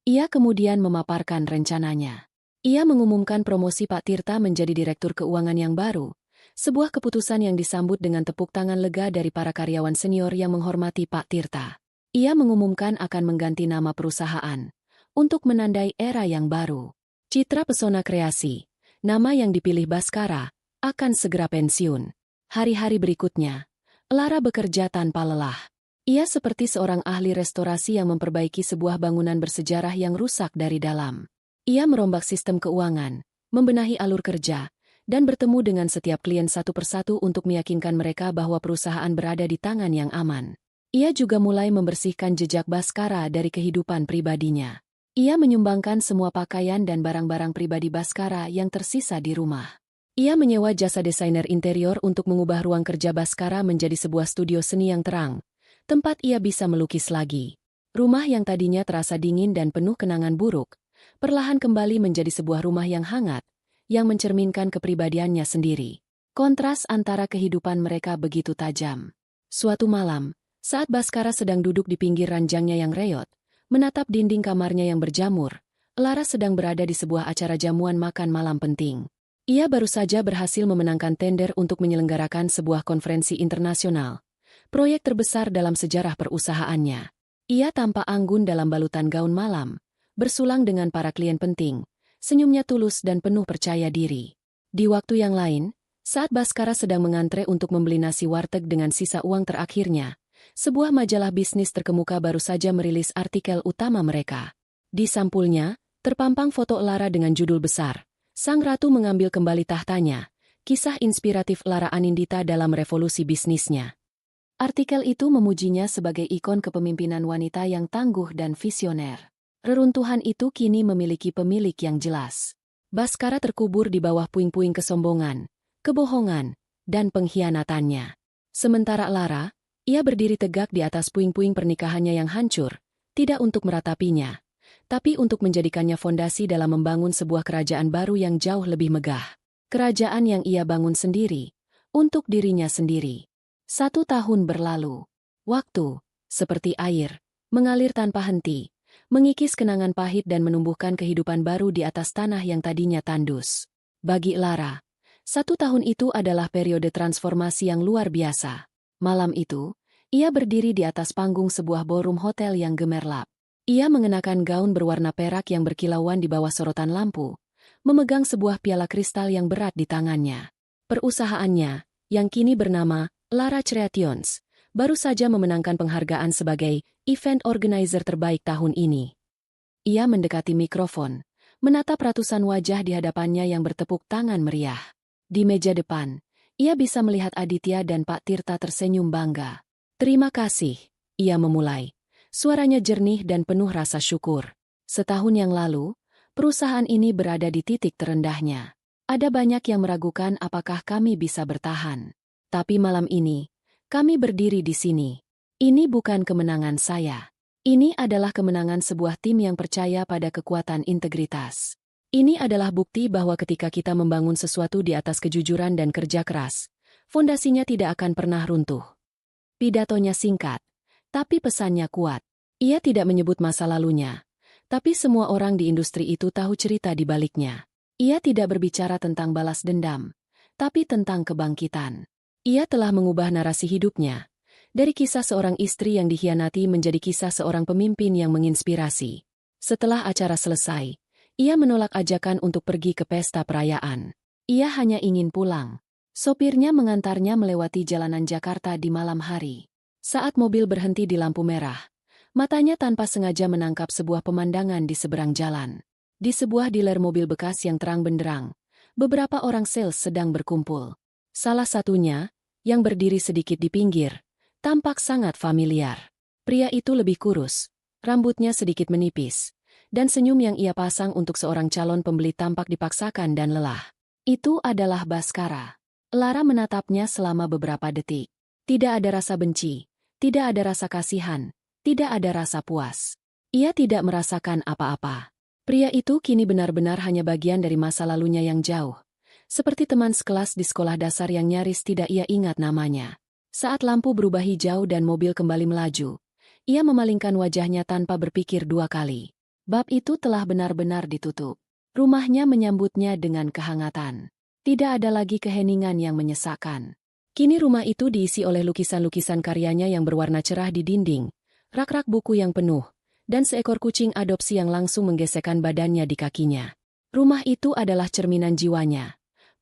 Ia kemudian memaparkan rencananya. Ia mengumumkan promosi Pak Tirta menjadi direktur keuangan yang baru, sebuah keputusan yang disambut dengan tepuk tangan lega dari para karyawan senior yang menghormati Pak Tirta. Ia mengumumkan akan mengganti nama perusahaan, untuk menandai era yang baru. Citra Pesona Kreasi, nama yang dipilih Baskara, akan segera pensiun. Hari-hari berikutnya, Lara bekerja tanpa lelah. Ia seperti seorang ahli restorasi yang memperbaiki sebuah bangunan bersejarah yang rusak dari dalam. Ia merombak sistem keuangan, membenahi alur kerja, dan bertemu dengan setiap klien satu persatu untuk meyakinkan mereka bahwa perusahaan berada di tangan yang aman. Ia juga mulai membersihkan jejak Baskara dari kehidupan pribadinya. Ia menyumbangkan semua pakaian dan barang-barang pribadi Baskara yang tersisa di rumah. Ia menyewa jasa desainer interior untuk mengubah ruang kerja Baskara menjadi sebuah studio seni yang terang, tempat ia bisa melukis lagi. Rumah yang tadinya terasa dingin dan penuh kenangan buruk, perlahan kembali menjadi sebuah rumah yang hangat, yang mencerminkan kepribadiannya sendiri. Kontras antara kehidupan mereka begitu tajam. Suatu malam, saat Baskara sedang duduk di pinggir ranjangnya yang reyot, menatap dinding kamarnya yang berjamur, Lara sedang berada di sebuah acara jamuan makan malam penting. Ia baru saja berhasil memenangkan tender untuk menyelenggarakan sebuah konferensi internasional. Proyek terbesar dalam sejarah perusahaannya. Ia tampak anggun dalam balutan gaun malam, bersulang dengan para klien penting, senyumnya tulus dan penuh percaya diri. Di waktu yang lain, saat Baskara sedang mengantre untuk membeli nasi warteg dengan sisa uang terakhirnya, sebuah majalah bisnis terkemuka baru saja merilis artikel utama mereka. Di sampulnya, terpampang foto Lara dengan judul besar, Sang Ratu Mengambil Kembali Tahtanya, kisah inspiratif Lara Anindita dalam revolusi bisnisnya. Artikel itu memujinya sebagai ikon kepemimpinan wanita yang tangguh dan visioner. Reruntuhan itu kini memiliki pemilik yang jelas. Baskara terkubur di bawah puing-puing kesombongan, kebohongan, dan pengkhianatannya. Sementara Lara, ia berdiri tegak di atas puing-puing pernikahannya yang hancur, tidak untuk meratapinya, tapi untuk menjadikannya fondasi dalam membangun sebuah kerajaan baru yang jauh lebih megah. Kerajaan yang ia bangun sendiri, untuk dirinya sendiri. 1 tahun berlalu. Waktu, seperti air, mengalir tanpa henti, mengikis kenangan pahit dan menumbuhkan kehidupan baru di atas tanah yang tadinya tandus. Bagi Lara, 1 tahun itu adalah periode transformasi yang luar biasa. Malam itu, ia berdiri di atas panggung sebuah ballroom hotel yang gemerlap. Ia mengenakan gaun berwarna perak yang berkilauan di bawah sorotan lampu, memegang sebuah piala kristal yang berat di tangannya. Perusahaannya, yang kini bernama Lara Creations, baru saja memenangkan penghargaan sebagai event organizer terbaik tahun ini. Ia mendekati mikrofon, menatap ratusan wajah di hadapannya yang bertepuk tangan meriah. Di meja depan, ia bisa melihat Aditya dan Pak Tirta tersenyum bangga. Terima kasih, ia memulai. Suaranya jernih dan penuh rasa syukur. Setahun yang lalu, perusahaan ini berada di titik terendahnya. Ada banyak yang meragukan apakah kami bisa bertahan. Tapi malam ini, kami berdiri di sini. Ini bukan kemenangan saya. Ini adalah kemenangan sebuah tim yang percaya pada kekuatan integritas. Ini adalah bukti bahwa ketika kita membangun sesuatu di atas kejujuran dan kerja keras, fondasinya tidak akan pernah runtuh. Pidatonya singkat, tapi pesannya kuat. Ia tidak menyebut masa lalunya, tapi semua orang di industri itu tahu cerita di baliknya. Ia tidak berbicara tentang balas dendam, tapi tentang kebangkitan. Ia telah mengubah narasi hidupnya, dari kisah seorang istri yang dikhianati menjadi kisah seorang pemimpin yang menginspirasi. Setelah acara selesai, ia menolak ajakan untuk pergi ke pesta perayaan. Ia hanya ingin pulang. Sopirnya mengantarnya melewati jalanan Jakarta di malam hari. Saat mobil berhenti di lampu merah, matanya tanpa sengaja menangkap sebuah pemandangan di seberang jalan. Di sebuah dealer mobil bekas yang terang benderang, beberapa orang sales sedang berkumpul. Salah satunya, yang berdiri sedikit di pinggir, tampak sangat familiar. Pria itu lebih kurus, rambutnya sedikit menipis, dan senyum yang ia pasang untuk seorang calon pembeli tampak dipaksakan dan lelah. Itu adalah Baskara. Lara menatapnya selama beberapa detik. Tidak ada rasa benci, tidak ada rasa kasihan, tidak ada rasa puas. Ia tidak merasakan apa-apa. Pria itu kini benar-benar hanya bagian dari masa lalunya yang jauh. Seperti teman sekelas di sekolah dasar yang nyaris tidak ia ingat namanya. Saat lampu berubah hijau dan mobil kembali melaju, ia memalingkan wajahnya tanpa berpikir 2 kali. Bab itu telah benar-benar ditutup. Rumahnya menyambutnya dengan kehangatan. Tidak ada lagi keheningan yang menyesakkan. Kini rumah itu diisi oleh lukisan-lukisan karyanya yang berwarna cerah di dinding, rak-rak buku yang penuh, dan seekor kucing adopsi yang langsung menggesekkan badannya di kakinya. Rumah itu adalah cerminan jiwanya.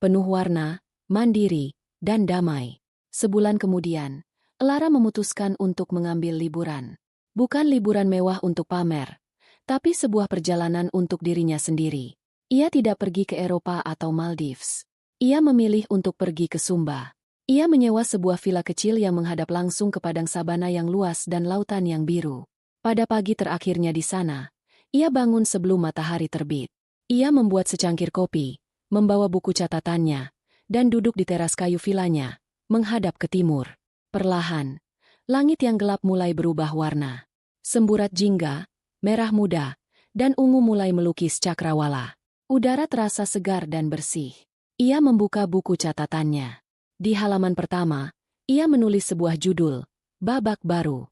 Penuh warna, mandiri, dan damai. Sebulan kemudian, Lara memutuskan untuk mengambil liburan. Bukan liburan mewah untuk pamer, tapi sebuah perjalanan untuk dirinya sendiri. Ia tidak pergi ke Eropa atau Maldives. Ia memilih untuk pergi ke Sumba. Ia menyewa sebuah villa kecil yang menghadap langsung ke padang sabana yang luas dan lautan yang biru. Pada pagi terakhirnya di sana, ia bangun sebelum matahari terbit. Ia membuat secangkir kopi, membawa buku catatannya, dan duduk di teras kayu vilanya, menghadap ke timur. Perlahan, langit yang gelap mulai berubah warna. Semburat jingga, merah muda, dan ungu mulai melukis cakrawala. Udara terasa segar dan bersih. Ia membuka buku catatannya. Di halaman pertama, ia menulis sebuah judul, Babak Baru.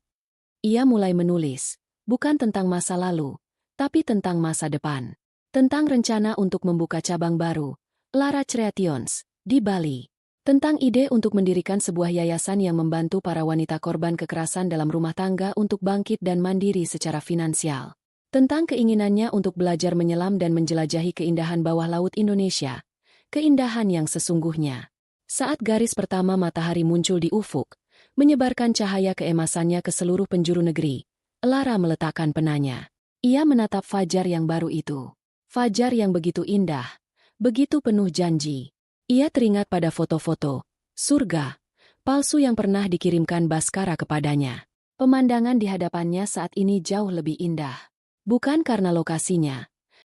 Ia mulai menulis, bukan tentang masa lalu, tapi tentang masa depan. Tentang rencana untuk membuka cabang baru, Lara Creations, di Bali. Tentang ide untuk mendirikan sebuah yayasan yang membantu para wanita korban kekerasan dalam rumah tangga untuk bangkit dan mandiri secara finansial. Tentang keinginannya untuk belajar menyelam dan menjelajahi keindahan bawah laut Indonesia. Keindahan yang sesungguhnya. Saat garis pertama matahari muncul di ufuk, menyebarkan cahaya keemasannya ke seluruh penjuru negeri, Elara meletakkan penanya. Ia menatap fajar yang baru itu. Fajar yang begitu indah, begitu penuh janji. Ia teringat pada foto-foto surga palsu yang pernah dikirimkan Baskara kepadanya. Pemandangan di hadapannya saat ini jauh lebih indah. Bukan karena lokasinya,